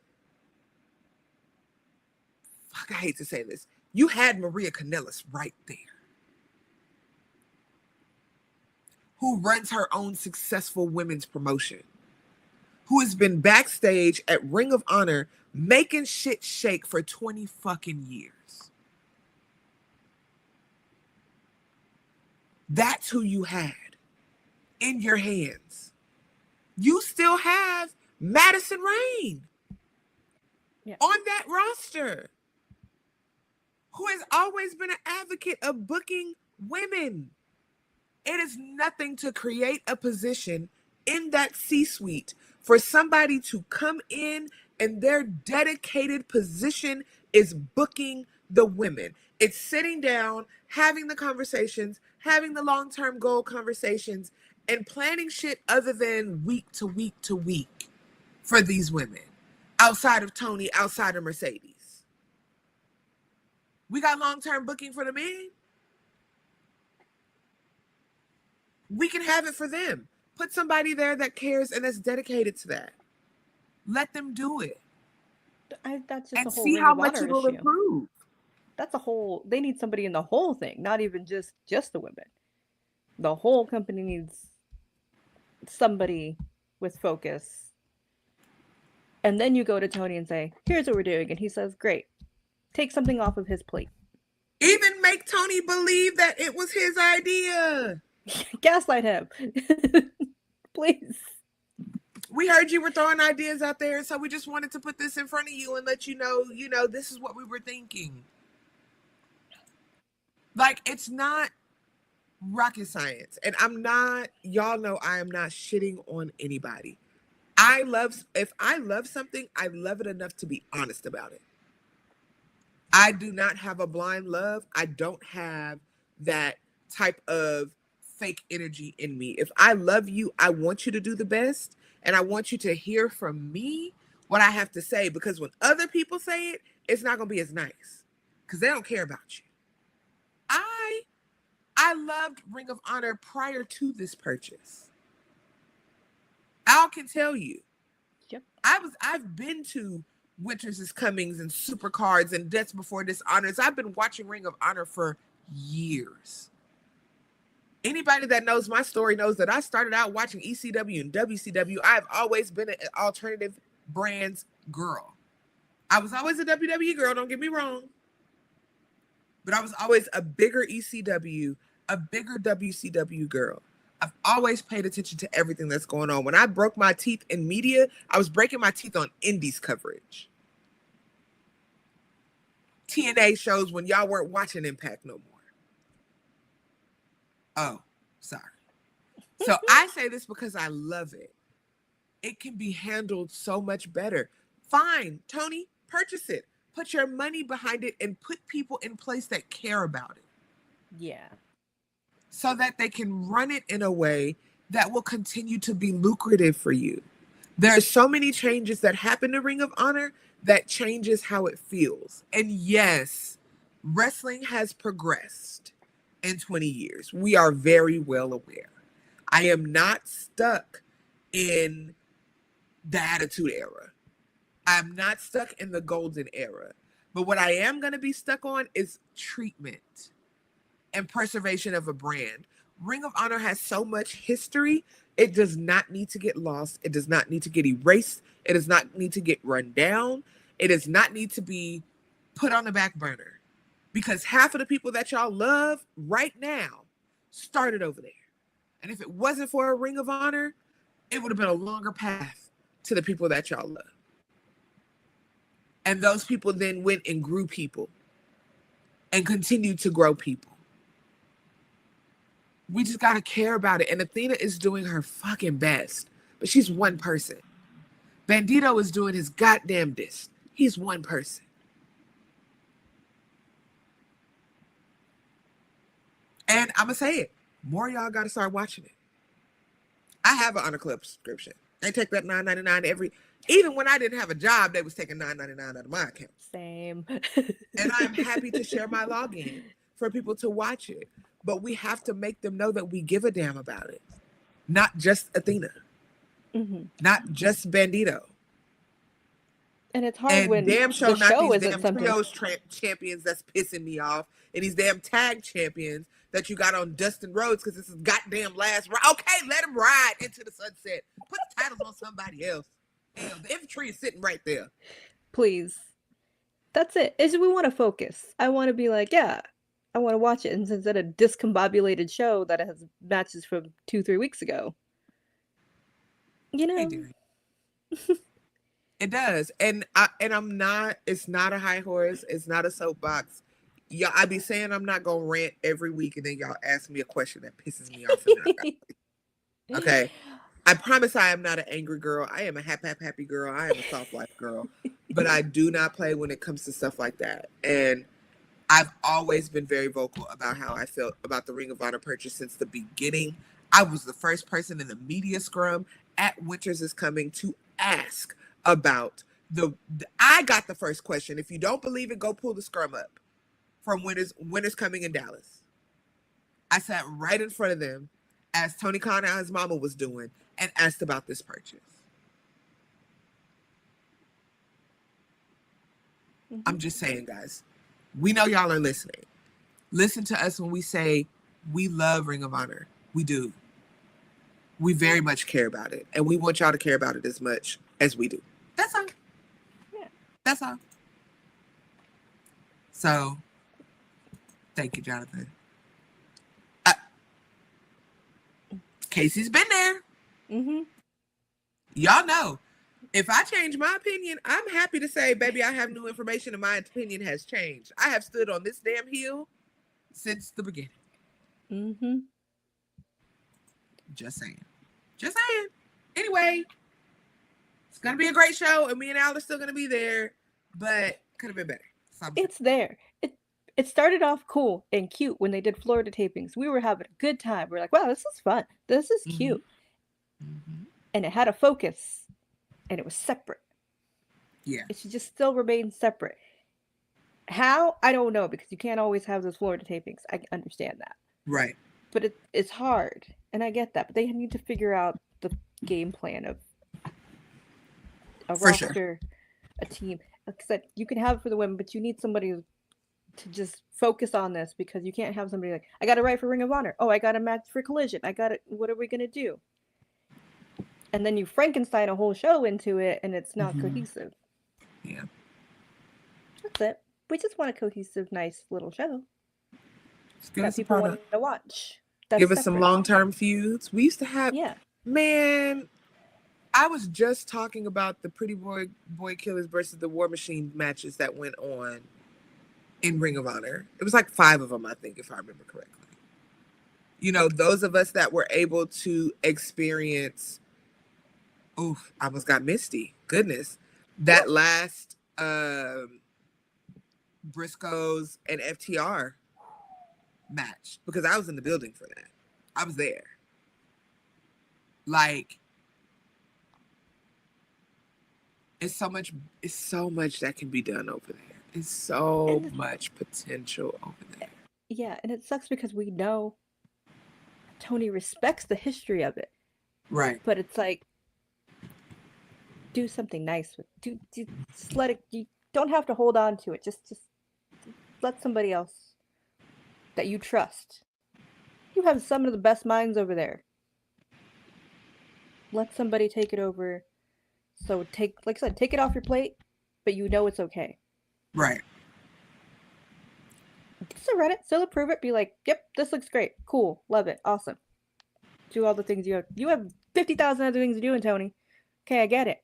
I hate to say this. You had Maria Kanellis right there, who runs her own successful women's promotion, who has been backstage at Ring of Honor making shit shake for 20 fucking years. That's who you had in your hands. You still have Madison Rayne on that roster, who has always been an advocate of booking women. It is nothing to create a position in that C-suite for somebody to come in and their dedicated position is booking the women. It's sitting down, having the conversations, having the long-term goal conversations, and planning shit other than week to week to week for these women. Outside of Tony, outside of Mercedes. We got long-term booking for the men. We can have it for them. Put somebody there that cares and that's dedicated to that. Let them do it. That's just and a whole see Ring how of much Honor it'll issue. improve. That's a whole. They need somebody in the whole thing, not even just the women. The whole company needs somebody with focus. And then you go to Tony and say, "Here's what we're doing," and he says, "Great, take something off of his plate." Even make Tony believe that it was his idea. Gaslight him. Please. We heard you were throwing ideas out there, so we just wanted to put this in front of you and let you know, this is what we were thinking. Like, it's not rocket science. And y'all know I am not shitting on anybody. If I love something, I love it enough to be honest about it. I do not have a blind love. I don't have that type of fake energy in me. If I love you, I want you to do the best. And I want you to hear from me what I have to say. Because when other people say it, it's not going to be as nice. Because they don't care about you. I loved Ring of Honor prior to this purchase. Al can tell you. Yep. I've been to Winters is Comings and Super Cards and Deaths Before Dishonors. I've been watching Ring of Honor for years. Anybody that knows my story knows that I started out watching ECW and WCW. I've always been an alternative brands girl. I was always a WWE girl, don't get me wrong. But I was always a bigger ECW, a bigger WCW girl. I've always paid attention to everything that's going on. When I broke my teeth in media, I was breaking my teeth on Indies coverage. TNA shows when y'all weren't watching Impact no more. Oh, sorry. So I say this because I love it. It can be handled so much better. Fine, Tony, purchase it. Put your money behind it and put people in place that care about it. Yeah. So that they can run it in a way that will continue to be lucrative for you. There are so many changes that happen to Ring of Honor that changes how it feels. And yes, wrestling has progressed in 20 years. We are very well aware. I am not stuck in the Attitude Era. I'm not stuck in the Golden Era. But what I am going to be stuck on is treatment and preservation of a brand. Ring of Honor has so much history. It does not need to get lost. It does not need to get erased. It does not need to get run down. It does not need to be put on the back burner. Because half of the people that y'all love right now started over there. And if it wasn't for a Ring of Honor, it would have been a longer path to the people that y'all love. And those people then went and grew people and continued to grow people. We just got to care about it. And Athena is doing her fucking best. But she's one person. Bandito is doing his goddamnedest. He's one person. And I'm going to say it. More y'all got to start watching it. I have an Honor Club subscription. They take that $9.99 every... Even when I didn't have a job, they was taking $9.99 out of my account. Same. And I'm happy to share my login for people to watch it. But we have to make them know that we give a damn about it. Not just Athena. Mm-hmm. Not just Bandito. And it's hard and when damn show the not show these isn't damn something. trios champions that's pissing me off. And these damn tag champions that you got on Dustin Rhodes because this is goddamn last ride. Okay, let him ride into the sunset. Put the titles on somebody else. Hell, the infantry is sitting right there. Please. That's it. Is we want to focus. I want to be like, yeah, I want to watch it. And instead of a discombobulated show that has matches from 2-3 weeks ago. You know. It does. And I'm not, it's not a high horse. It's not a soapbox. Y'all, I be saying I'm not going to rant every week and then y'all ask me a question that pisses me off. Okay. I promise I am not an angry girl. I am a happy girl. I am a soft life girl. But I do not play when it comes to stuff like that. And I've always been very vocal about how I felt about the Ring of Honor purchase since the beginning. I was the first person in the media scrum at Winters is Coming to ask about I got the first question. If you don't believe it, go pull the scrum up from Winters Coming in Dallas. I sat right in front of them as Tony Khan and his mama was doing and asked about this purchase. Mm-hmm. I'm just saying, guys, we know y'all are listening. Listen to us when we say we love Ring of Honor. We do. We very much care about it. And we want y'all to care about it as much as we do. That's all. Yeah. That's all. So, thank you, Jonathan. Casey's been there. Mm-hmm. Y'all know, if I change my opinion, I'm happy to say, baby, I have new information and my opinion has changed. I have stood on this damn hill since the beginning. Mm-hmm. Just saying. Just saying. Anyway, it's going to be a great show, and me and Al are still going to be there, but could have been better. It's there. It started off cool and cute when they did Florida tapings. We were having a good time. We were like, wow, this is fun. This is cute. Mm-hmm. And it had a focus, and it was separate. Yeah. It should just still remain separate. How? I don't know, because you can't always have those Florida tapings. I understand that. Right. But it's hard, and I get that. But they need to figure out the game plan of a For sure. roster, a team. Like I said, you can have it for the women, but you need somebody to just focus on this because you can't have somebody like, I got to write for Ring of Honor. Oh, I got a match for Collision. I got it. What are we gonna do? And then you Frankenstein a whole show into it, and it's not cohesive. Yeah. That's it. We just want a cohesive, nice little show that people want to watch. That's give us some long-term feuds. We used to have, man, I was just talking about the Pretty Boy Killers versus the War Machine matches that went on in Ring of Honor. It was like 5 of them, I think, if I remember correctly. You know, those of us that were able to experience, I almost got misty. Goodness. That last Briscoes and FTR match, because I was in the building for that. I was there. Like, it's so much that can be done over there. It's so much potential over there. Yeah, and it sucks because we know Tony respects the history of it. Right. But it's like, do something nice with just let it. You don't have to hold on to it. Just let somebody else that you trust. You have some of the best minds over there. Let somebody take it over. So like I said, take it off your plate, but you know it's okay. Right. Still read it, still approve it, be like, yep, this looks great. Cool. Love it. Awesome. Do all the things you have. You have 50,000 other things to do, Tony. Okay, I get it.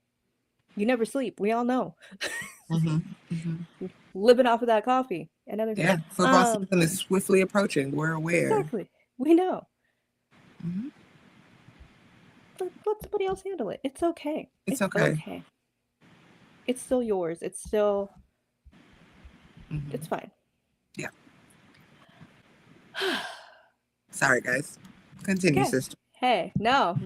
You never sleep. We all know. Living off of that coffee and other things. Yeah, football season is swiftly approaching. We're aware. Exactly. We know. Let somebody else handle it. It's okay. It's okay. It's still yours. It's still... It's fine. Yeah. Sorry, guys. Continue, sister. Hey, no.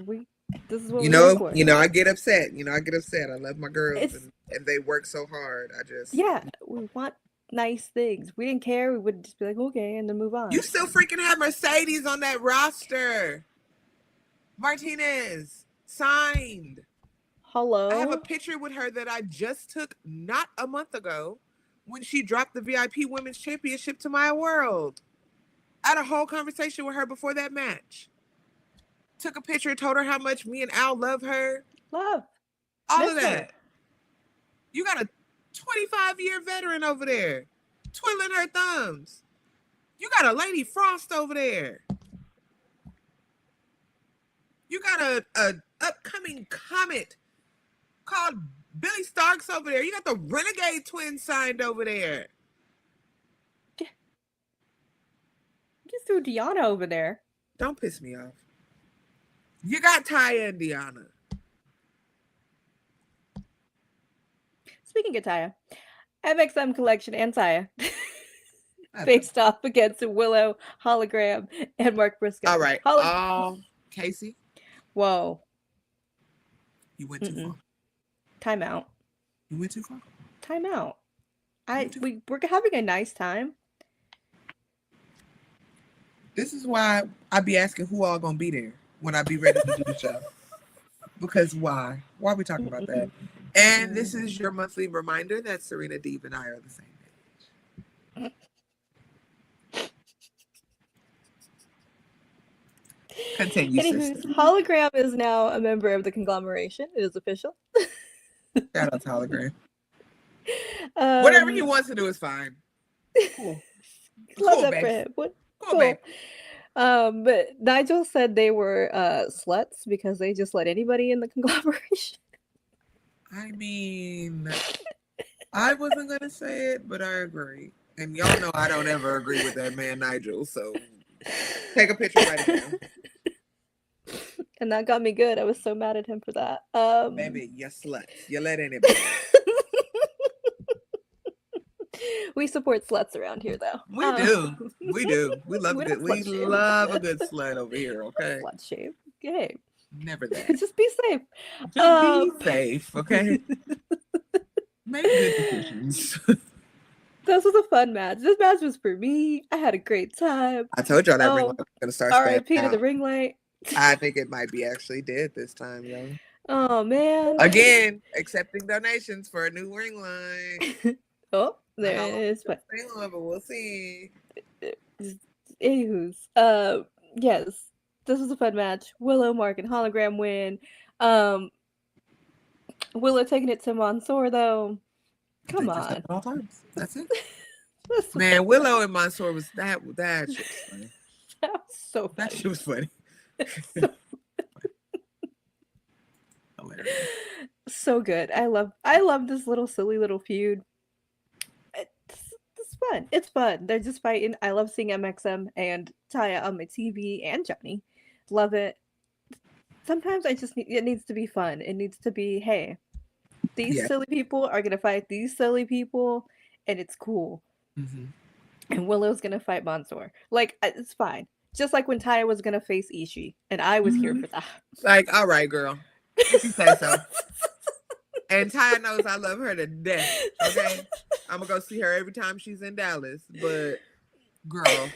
This is what we live for. I get upset. I get upset. I love my girls and they work so hard. Yeah, we want nice things. We didn't care. We would just be like, okay, and then move on. You still freaking have Mercedes on that roster. Martinez signed. Hello. I have a picture with her that I just took not a month ago when she dropped the VIP Women's Championship to Maya World. I had a whole conversation with her before that match. Took a picture, told her how much me and Al love her. Love. All of that. You got a 25-year veteran over there twiddling her thumbs. You got a Lady Frost over there. You got a upcoming Comet called Billy Starks over there. You got the Renegade Twins signed over there. You threw Deanna over there. Don't piss me off. You got Taya and Deanna. Speaking of Taya, MXM Collection and Taya faced off against Willow, Hologram, and Mark Briscoe. All right. Casey? Whoa. You went too far. Time out. You went too far? Time out. We're having a nice time. This is why I be asking who all gonna be there when I be ready to do the show. Because why? Why are we talking about that? And this is your monthly reminder that Serena Deeb and I are the same age. Continue, sister. Hologram is now a member of the conglomeration. It is official. Shout out to Hologram. Whatever he wants to do is fine. Cool. Love that for him. Cool. Babe. But Nigel said they were sluts because they just let anybody in the conglomeration. I mean, I wasn't gonna say it, but I agree. And y'all know I don't ever agree with that man Nigel, so take a picture right now. And that got me good. I was so mad at him for that. Baby, you sluts. You let anybody. We support sluts around here, though. We do. We do. We love a good. We love a good slut over here. Okay. Slut shame. Okay. Never that. Just be safe. Just be safe. Okay. Make good decisions. This was a fun match. This match was for me. I had a great time. I told y'all that ring light was gonna start. R.I.P. to the ring light. I think it might be actually dead this time, yo. Oh man. Again, accepting donations for a new ring line. Oh, I there don't know it how long is. it's gonna stay on, but we'll see. Anywho's, yes, this was a fun match. Willow, Mark, and Hologram win. Um, Willow taking it to Mansoor though. They Come just on. happen all times. That's it. This was Man, Willow and Mansoor was that shit was funny. so That funny. shit was funny. So, Hilarious. so good. I love this little silly little feud. It's fun. It's fun. They're just fighting. I love seeing MXM and Taya on my TV and Johnny. Love it. Sometimes I just need it needs to be fun. It needs to be, hey, these Yeah. silly people are gonna fight these silly people, and it's cool. Mm-hmm. And Willow's gonna fight Mansoor. Like it's fine. Just like when Taya was gonna face Ishii, and I was here for that. Like, all right, girl, if you say so. And Taya knows I love her to death. Okay, I'm gonna go see her every time she's in Dallas. But girl,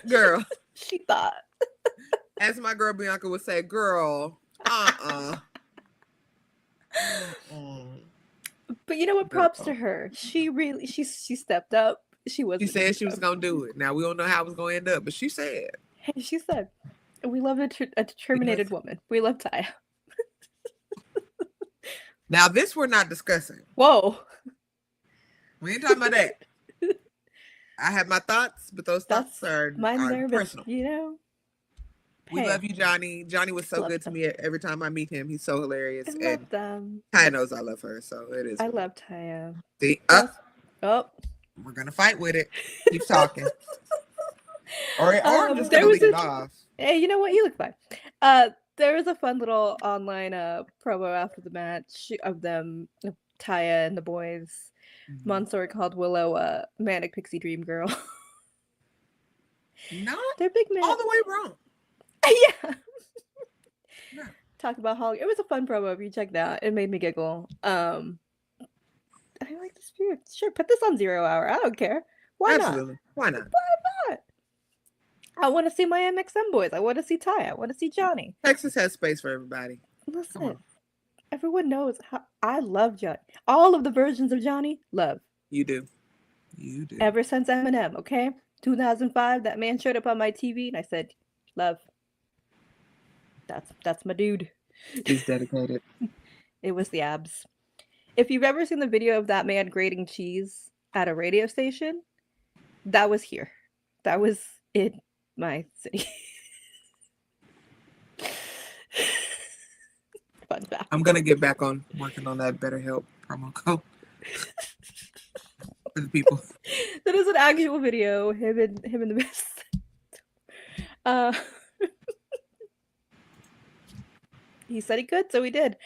girl, She thought. as my girl Bianca would say, girl, But you know what? Props to her. She really she stepped up. She She said she was gonna do it. Now we don't know how it was gonna end up, but she said. Hey, she said, "We love a determined woman. We love Taya." Now this we're not discussing. Whoa. We ain't talking about that. I have my thoughts, but those thoughts are personal. You know. We love you, Johnny. Johnny was so good to me every time I meet him. He's so hilarious. I love them. Taya knows I love her, so it is. I love Taya. See, we're gonna fight with it. Keep talking. or just gonna leave it off. Hey, you know what? You look fine. There was a fun little online promo after the match of them, Taya and the boys. Mm-hmm. Mansoor called Willow a manic pixie dream girl. No, they're big man. All the way wrong. Yeah. No. Talk about Holly. It was a fun promo. If you checked out, it made me giggle. I like this feud. Sure, put this on 0 Hour. I don't care. Why Absolutely. Not? Why not? Why not? I want to see my MXM boys. I want to see Ty. I want to see Johnny. Texas has space for everybody. Listen, everyone knows how I love Johnny. All of the versions of Johnny, love. You do. You do. Ever since Eminem, okay? 2005, that man showed up on my TV and I said, love. That's my dude. He's dedicated. It was the abs. If you've ever seen the video of that man grating cheese at a radio station, that was here. That was in my city. Fun fact. I'm gonna get back on working on that BetterHelp promo code for the people. That is an actual video. Him and the best. He said he could, so he did.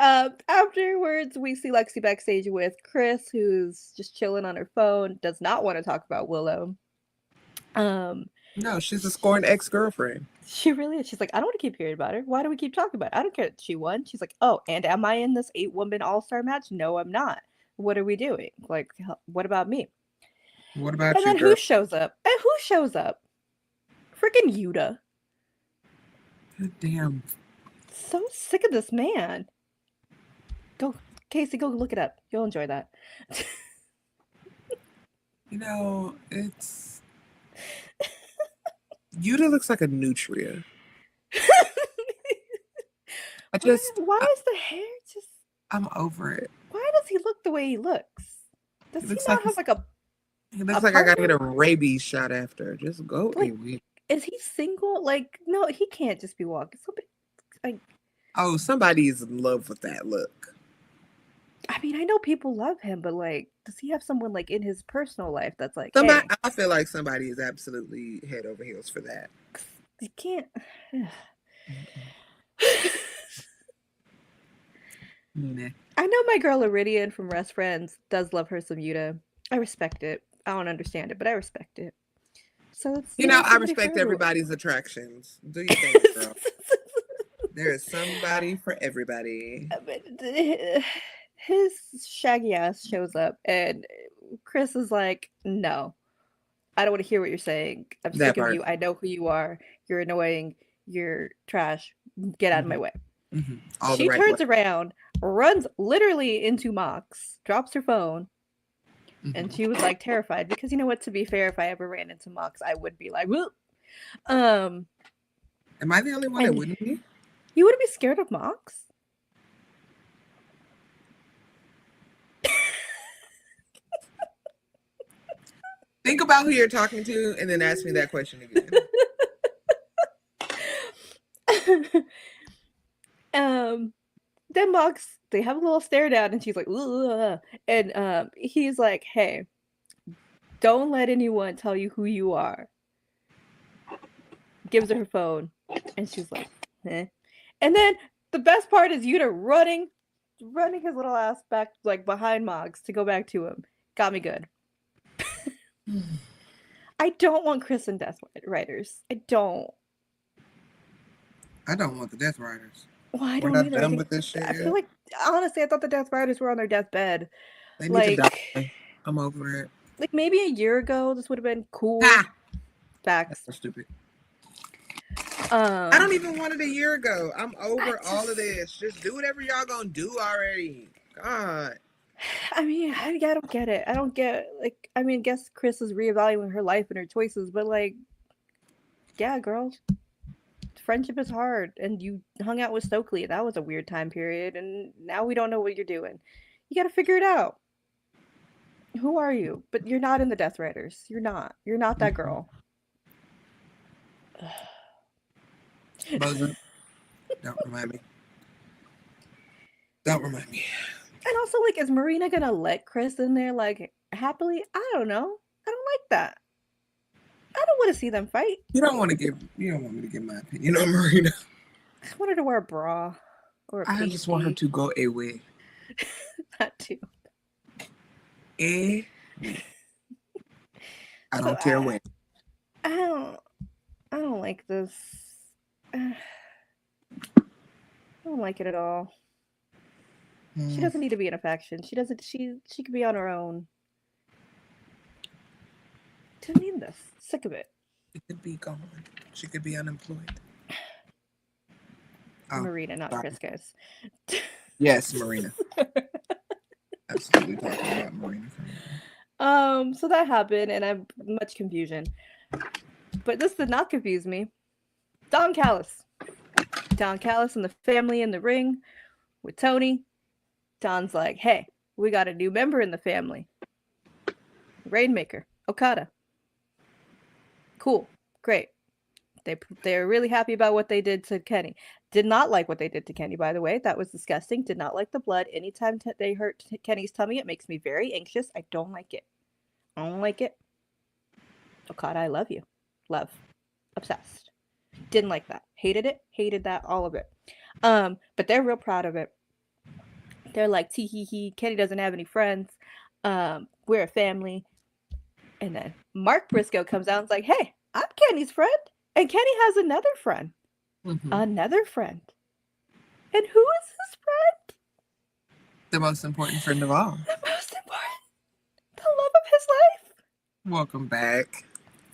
Afterwards, we see Lexi backstage with Chris, who's just chilling on her phone, does not want to talk about Willow. No, she's a scorned ex-girlfriend. She really is. She's like, I don't want to keep hearing about her. Why do we keep talking about it? I don't care that she won. She's like, oh, and am I in this 8-woman all-star match? No, I'm not. What are we doing? Like, what about me? What about you? And then girl? who shows up? Freaking Yuta. Damn. So sick of this man. Go, Casey, go look it up. You'll enjoy that. You know, it's... Yuta looks like a nutria. Why is the hair just... I'm over it. Why does he look the way he looks? Does he not have like a... He looks like I gotta get a rabies shot after. Just go away. Is he single? Like, no, he can't just be walking. Oh, somebody's in love with that look. I mean, I know people love him, but like, does he have someone like in his personal life that's like somebody? Hey. I feel like somebody is absolutely head over heels for that. You can't. I know my girl Iridian from Rest Friends does love her some Yuta. I respect it. I don't understand it, but I respect it. So it's, I respect everybody's attractions. Do you think, girl? There is somebody for everybody. His shaggy ass shows up, and Chris is like, "No, I don't want to hear what you're saying. I'm sick of you. I know who you are. You're annoying. You're trash. Get out of my way." All the She right turns way. around, runs literally into Mox, drops her phone, and she was like terrified because you know what? To be fair, if I ever ran into Mox, I would be like, "Whoop." Am I the only one that and wouldn't be? you wouldn't be scared of Mox? Think about who you're talking to and then ask me that question again. Then Mox, they have a little stare down, and she's like, "Ugh." And he's like, "Hey, don't let anyone tell you who you are." Gives her phone, and she's like, "Eh." And then the best part is Yuta running his little ass back like behind Mox to go back to him. Got me good. I don't want Chris and Death Riders. I don't. I don't want the Death Riders. Well, I We're don't not either. done with this shit I yet. feel like honestly, I thought the Death Riders were on their deathbed. They need to die. I'm over it. Like maybe a year ago, this would have been cool. Ha! Facts. That's so stupid. I don't even want it a year ago. I'm over all of this. Just do whatever y'all gonna do already. God. I mean, I don't get it. I don't get like. I mean, I guess Chris is reevaluating her life and her choices, but like, yeah, girl, friendship is hard, and you hung out with Stokely. That was a weird time period, and now we don't know what you're doing. You got to figure it out. Who are you? But you're not in the Death Riders. You're not. You're not that girl. Bozo, don't remind me. Don't remind me. And also, like, is Marina gonna let Chris in there, like, happily? I don't know. I don't like that. I don't want to see them fight. You don't want me to give my opinion on Marina. I want her to wear a bra or a pasty. I just want her to go away. That too. I don't care when. I don't like this. I don't like it at all. She doesn't need to be in a faction. She could be on her own. Didn't need this. Sick of it. She could be gone. She could be unemployed. Marina, not Chris, guys. Yes, Marina. Absolutely talking about Marina. So that happened, and I'm much confusion. But this did not confuse me. Don Callis and the family in the ring with Tony. Don's like, "Hey, we got a new member in the family. Rainmaker, Okada. Cool, great. They're really happy about what they did to Kenny. Did not like what they did to Kenny, by the way. That was disgusting. Did not like the blood. Anytime they hurt Kenny's tummy, it makes me very anxious. I don't like it. I don't like it. Okada, I love you. Love. Obsessed. Didn't like that. Hated it. Hated that. All of it. But they're real proud of it. They're like, tee hee hee, Kenny doesn't have any friends. We're a family. And then Mark Briscoe comes out and's like, "Hey, I'm Kenny's friend. And Kenny has another friend." Another friend. And who is his friend? The most important friend of all. The most important. The love of his life. Welcome back.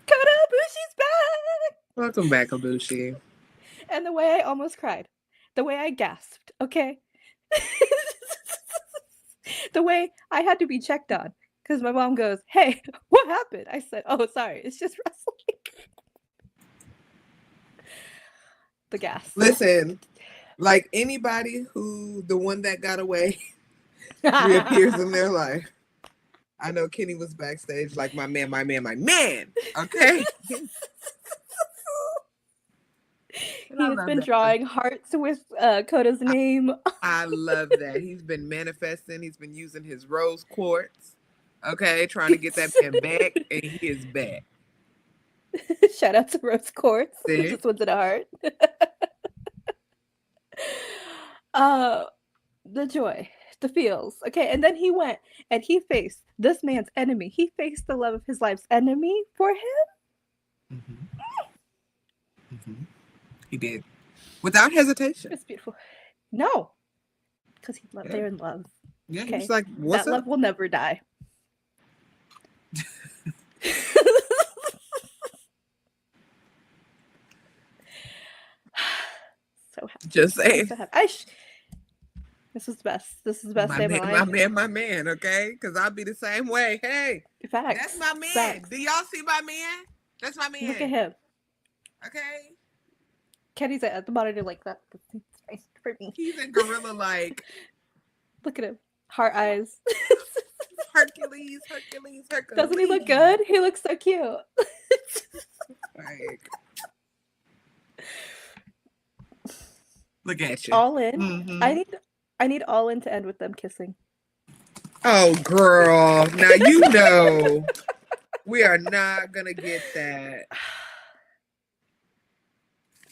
Kota Ibushi's back. Welcome back, Ibushi. And the way I almost cried. The way I gasped. Okay? The way I had to be checked on. Because my mom goes, "Hey, what happened?" I said, "Oh, sorry. It's just wrestling." The gas. Listen, like anybody who the one that got away reappears in their life. I know Kenny was backstage like my man. Okay. He has been drawing hearts with Kota's name. I love that. He's been manifesting. He's been using his rose quartz. Okay, trying to get that man back, and he is back. Shout out to Rose Quartz. Just one's in a heart. The joy, the feels. Okay, and then he went and he faced this man's enemy. He faced the love of his life's enemy for him. He did. Without hesitation. It's beautiful. No. Because they're in love. Yeah, okay. He's like, what's that up? Love will never die. So happy. Just saying. So this is the best. This is the best My day of man, my life. my man, okay? Because I'll be the same way. Hey, Facts. that's my man. Facts. Do y'all see my man? That's my man. Look at him. Okay? Kenny's at the monitor like that. It's nice for me. He's in gorilla like. Look at him. Heart eyes. Hercules. Doesn't he look good? He looks so cute. Like, look at you. All in. Mm-hmm. I need all in to end with them kissing. Oh, girl. Now you know we are not gonna get that.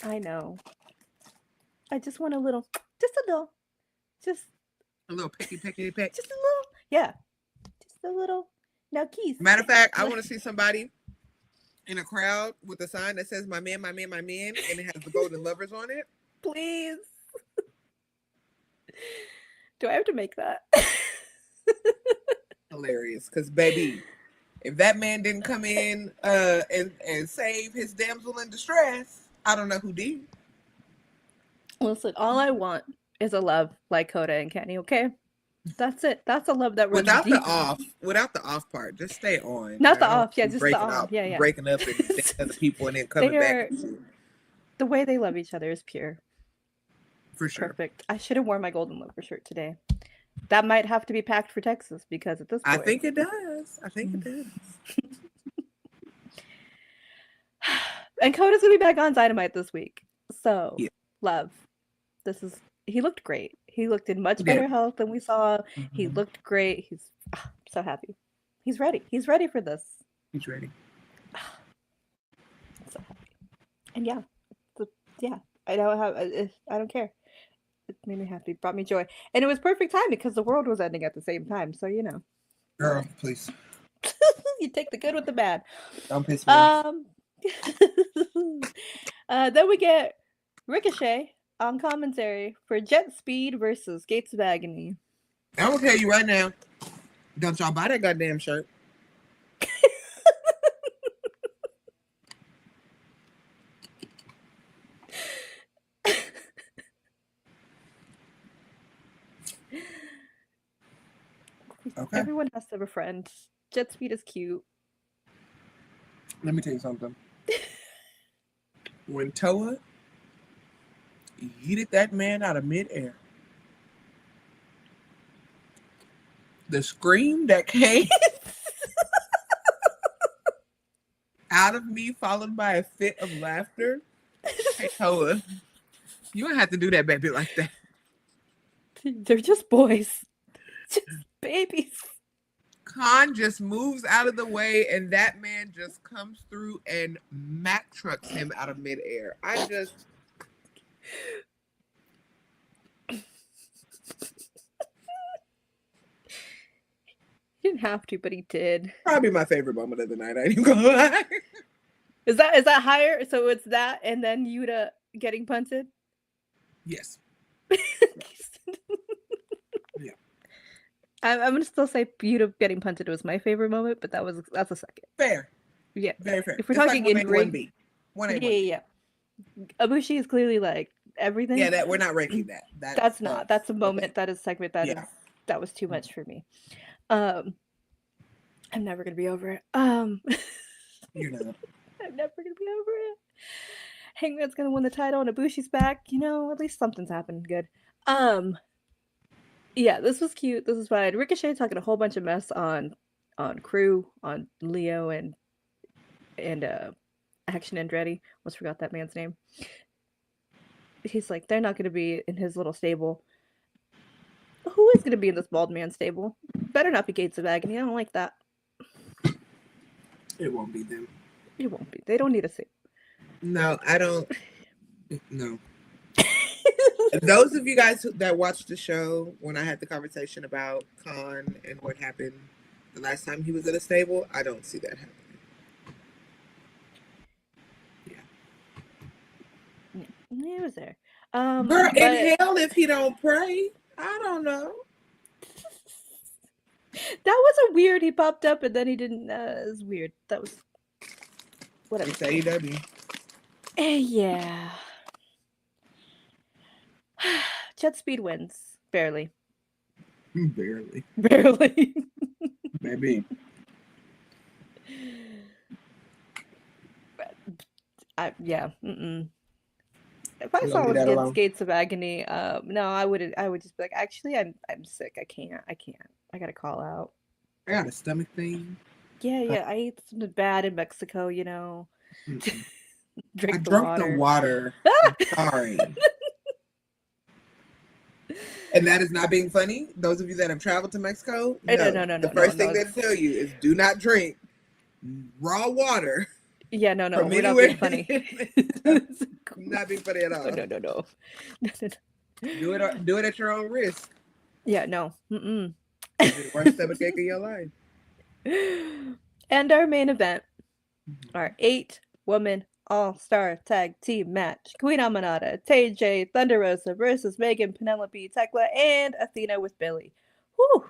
I know. I just want a little. Just A little pecky. Just a little. Yeah. Just a little. Now, Keith. Matter of fact, I want to see somebody in a crowd with a sign that says "My man," and it has the golden lovers on it. Please. Do I have to make that? Hilarious, because baby, if that man didn't come in and save his damsel in distress, I don't know who did. Listen, all I want is a love like Coda and Kenny. Okay, that's it. That's a love that runs without deep. without the off part. Just stay on. Not the off, yeah, just the on. Yeah. Breaking up and dating other people and then coming back. The way they love each other is pure. For sure. Perfect. I should have worn my golden lover shirt today. That might have to be packed for Texas because at this point. I think it does. And Coda's gonna be back on Dynamite this week. So yeah. Love. He looked great. He looked in much better health than we saw. Mm-hmm. He looked great. He's so happy. He's ready. He's ready for this. He's ready. So happy. And I don't care. It made me happy. Brought me joy. And it was perfect time because the world was ending at the same time. So, you know. Girl, please. You take the good with the bad. Don't piss me off. Then we get Ricochet on commentary for Jet Speed versus Gates of Agony. I'm gonna tell you right now, don't y'all buy that goddamn shirt. Okay. Everyone has to have a friend. Jet Speed is cute. Let me tell you something. When Toa yeeted that man out of midair, the scream that came out of me, followed by a fit of laughter. Hey, Toa, you don't have to do that, baby, like that. They're just boys. Just babies. Khan just moves out of the way, and that man just comes through and Mack trucks him out of midair. He didn't have to, but he did. Probably my favorite moment of the night. I ain't even gonna lie. Is that higher? So it's that, and then Yuta getting punted. Yes. Yeah. I'm gonna still say Yuta getting punted was my favorite moment, but that's a second. Fair. Yeah. Very fair. If we're talking in ring, 1A. Yeah. Ibushi is clearly like everything. Yeah, that we're not ranking that. That's a moment. Okay. That is a segment that was too much for me. I'm never gonna be over it. You're not. I'm never gonna be over it. Hangman's gonna win the title and Ibushi's back. You know, at least something's happened good. Yeah, this was cute. This was fine. Ricochet talking a whole bunch of mess on Crew, on Leo and Action Andretti. Almost forgot that man's name. He's like, they're not gonna be in his little stable. Who is gonna be in this bald man's stable? Better not be Gates of Agony. I don't like that. It won't be them. It won't be. They don't need a suit. No, I don't. No. Those of you guys that watched the show when I had the conversation about Khan and what happened the last time he was in a stable, I don't see that happening. Yeah. He was there. In hell, if he don't pray, I don't know. That was a weird. He popped up and then he didn't. It was weird. That was whatever. It's AEW. Yeah. Jet Speed wins. Barely. Barely. Barely. Maybe. Yeah. Mm-mm. If I We're gonna saw leave him that get alone. Skates of Agony, no, I wouldn't. I would just be like, actually, I'm sick. I can't. I gotta call out. I got a stomach thing. Yeah. I ate something bad in Mexico. Mm-mm. I Drink the drunk the water. water. I'm sorry. And that is not being funny. Those of you that have traveled to Mexico, No, no. no, no, The no, no, first no. thing they tell you is do not drink raw water Yeah, no, from we're not anywhere being funny. in Mexico. Not being funny at all. No. Do it at your own risk. Yeah, no. Mm-mm. It'll be the worst stomach ache of your life. And our main event, our 8-woman all-star tag team match. Queen Aminata, TJ, Thunder Rosa versus Megan, Penelope, Tekla, and Athena with Billy. Whew.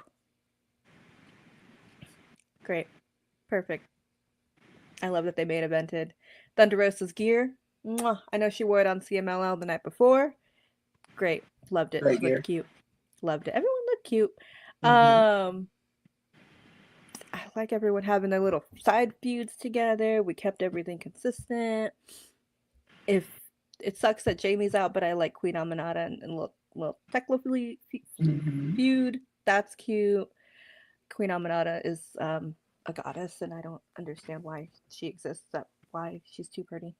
Great. Perfect. I love that they main evented. Thunder Rosa's gear. Mwah. I know she wore it on CMLL the night before. Great. Loved it. Great She gear. looked cute. Loved it. Everyone looked cute. Mm-hmm. I like everyone having their little side feuds together. We kept everything consistent. If it sucks that Jamie's out, but I like Queen Aminata and little technically feud. That's cute. Queen Aminata is a goddess, and I don't understand why she exists. Why she's too pretty.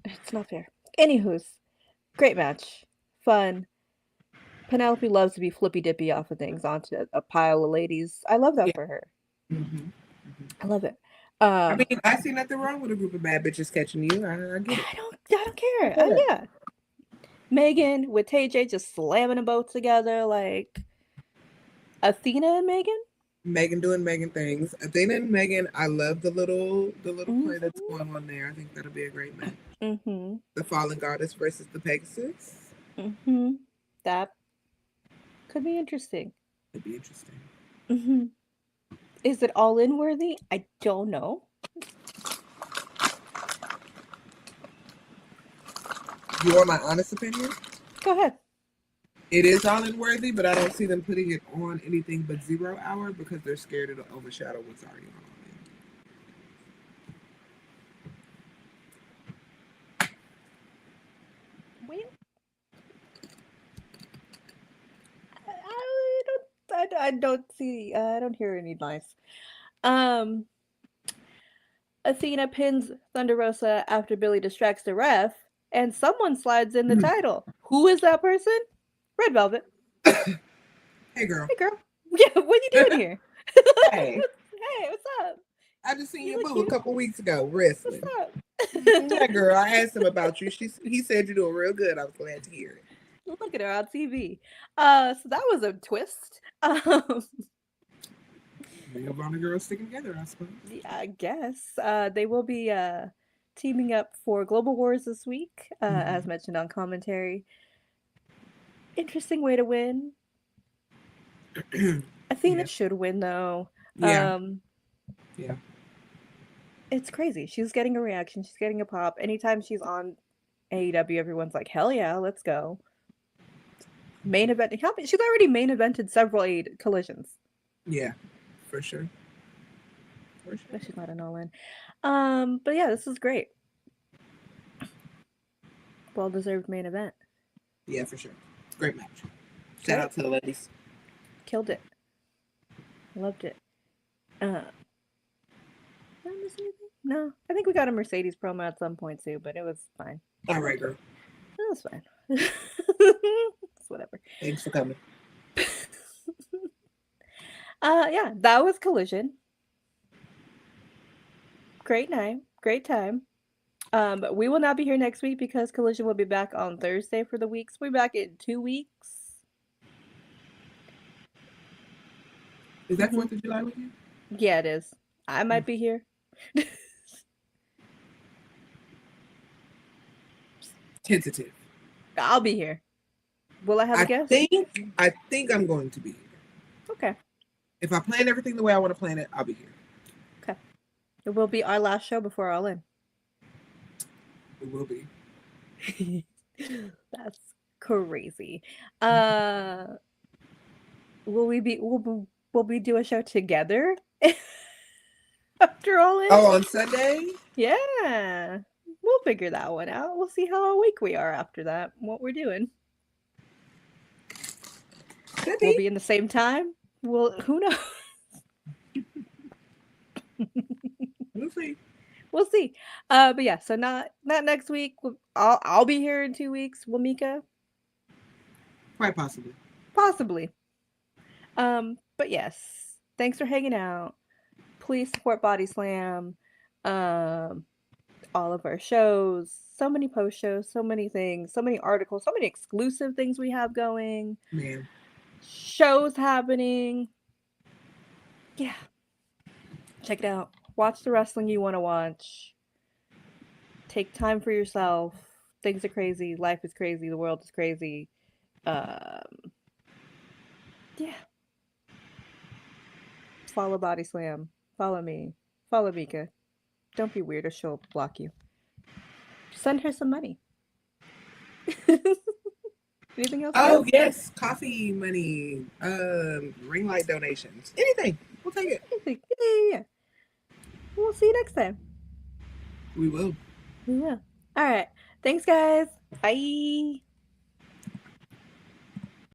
It's not fair. Anywho's, great match, fun. Penelope loves to be flippy dippy off of things onto a pile of ladies. I love that for her. Mm-hmm. I love it. I mean, I see nothing wrong with a group of bad bitches catching you. I get it. I don't care. Yeah. Megan with TJ just slamming them both together like Athena and Megan. Megan doing Megan things. Athena and Megan, I love the little play that's going on there. I think that'll be a great match. Mm-hmm. The Fallen Goddess versus the Pegasus. Mm-hmm. That could be interesting. It'd be interesting. Mm-hmm. Is it all in worthy? I don't know. You want my honest opinion? Go ahead. It is all in worthy, but I don't see them putting it on anything but 0 Hour because they're scared it'll overshadow what's already on it. Well, I don't see. I don't hear any nice. Athena pins Thunder Rosa after Billy distracts the ref, and someone slides in the title. Who is that person? Red Velvet. Hey, girl. Hey, girl. Yeah, what are you doing here? Hey. Hey, what's up? I just seen You your look boo a cute. couple weeks ago wrestling. What's up? Yeah, girl. I asked him about you. He said you're doing real good. I was glad to hear it. Look at her on TV. So that was a twist. Male Bonner girls sticking together, I suppose. Yeah, I guess. They will be teaming up for Global Wars this week, as mentioned on commentary. Interesting way to win. Athena should win though. Yeah. Yeah. It's crazy. She's getting a reaction. She's getting a pop. Anytime she's on AEW, everyone's like, "Hell yeah, let's go!" Main event. She's already main evented several collisions. Yeah, for sure. For sure. But she's not an all-in. But yeah, this is great. Well-deserved main event. Yeah, for sure. Great match. Shout out to the ladies. Killed it. Loved it. Did I miss anything? No, I think we got a Mercedes promo at some point too, but it was fine. All right, girl. It was fine. It's whatever. Thanks for coming. Yeah, that was Collision. Great night, great time. We will not be here next week because Collision will be back on Thursday for the weeks. We'll be back in 2 weeks. Is that 4th of July weekend? Yeah, it is. I might be here. Tentative. I'll be here. Will I have a guest? I think I'm going to be here. Okay. If I plan everything the way I want to plan it, I'll be here. Okay. It will be our last show before All In. It will be. That's crazy. Will we do a show together after all this? Oh, on Sunday? Yeah. We'll figure that one out. We'll see how awake we are after that, what we're doing. Could We'll be. be in the same time. Well, who knows? We'll see. We'll see. But yeah, so not next week. I'll be here in 2 weeks. Will Mika? Quite possibly. Possibly. But yes, thanks for hanging out. Please support Body Slam. All of our shows, so many post shows, so many things, so many articles, so many exclusive things we have going. Man. Shows happening. Yeah. Check it out. Watch the wrestling you want to watch. Take time for yourself. Things are crazy. Life is crazy. The world is crazy. Yeah. Follow Body Slam. Follow me. Follow Mika. Don't be weird or she'll block you. Send her some money. Anything else? Oh, yes. Coffee money. Ring light donations. Anything. We'll take it. Anything. Yeah. We'll see you next time. We will. We will. All right. Thanks, guys. Bye.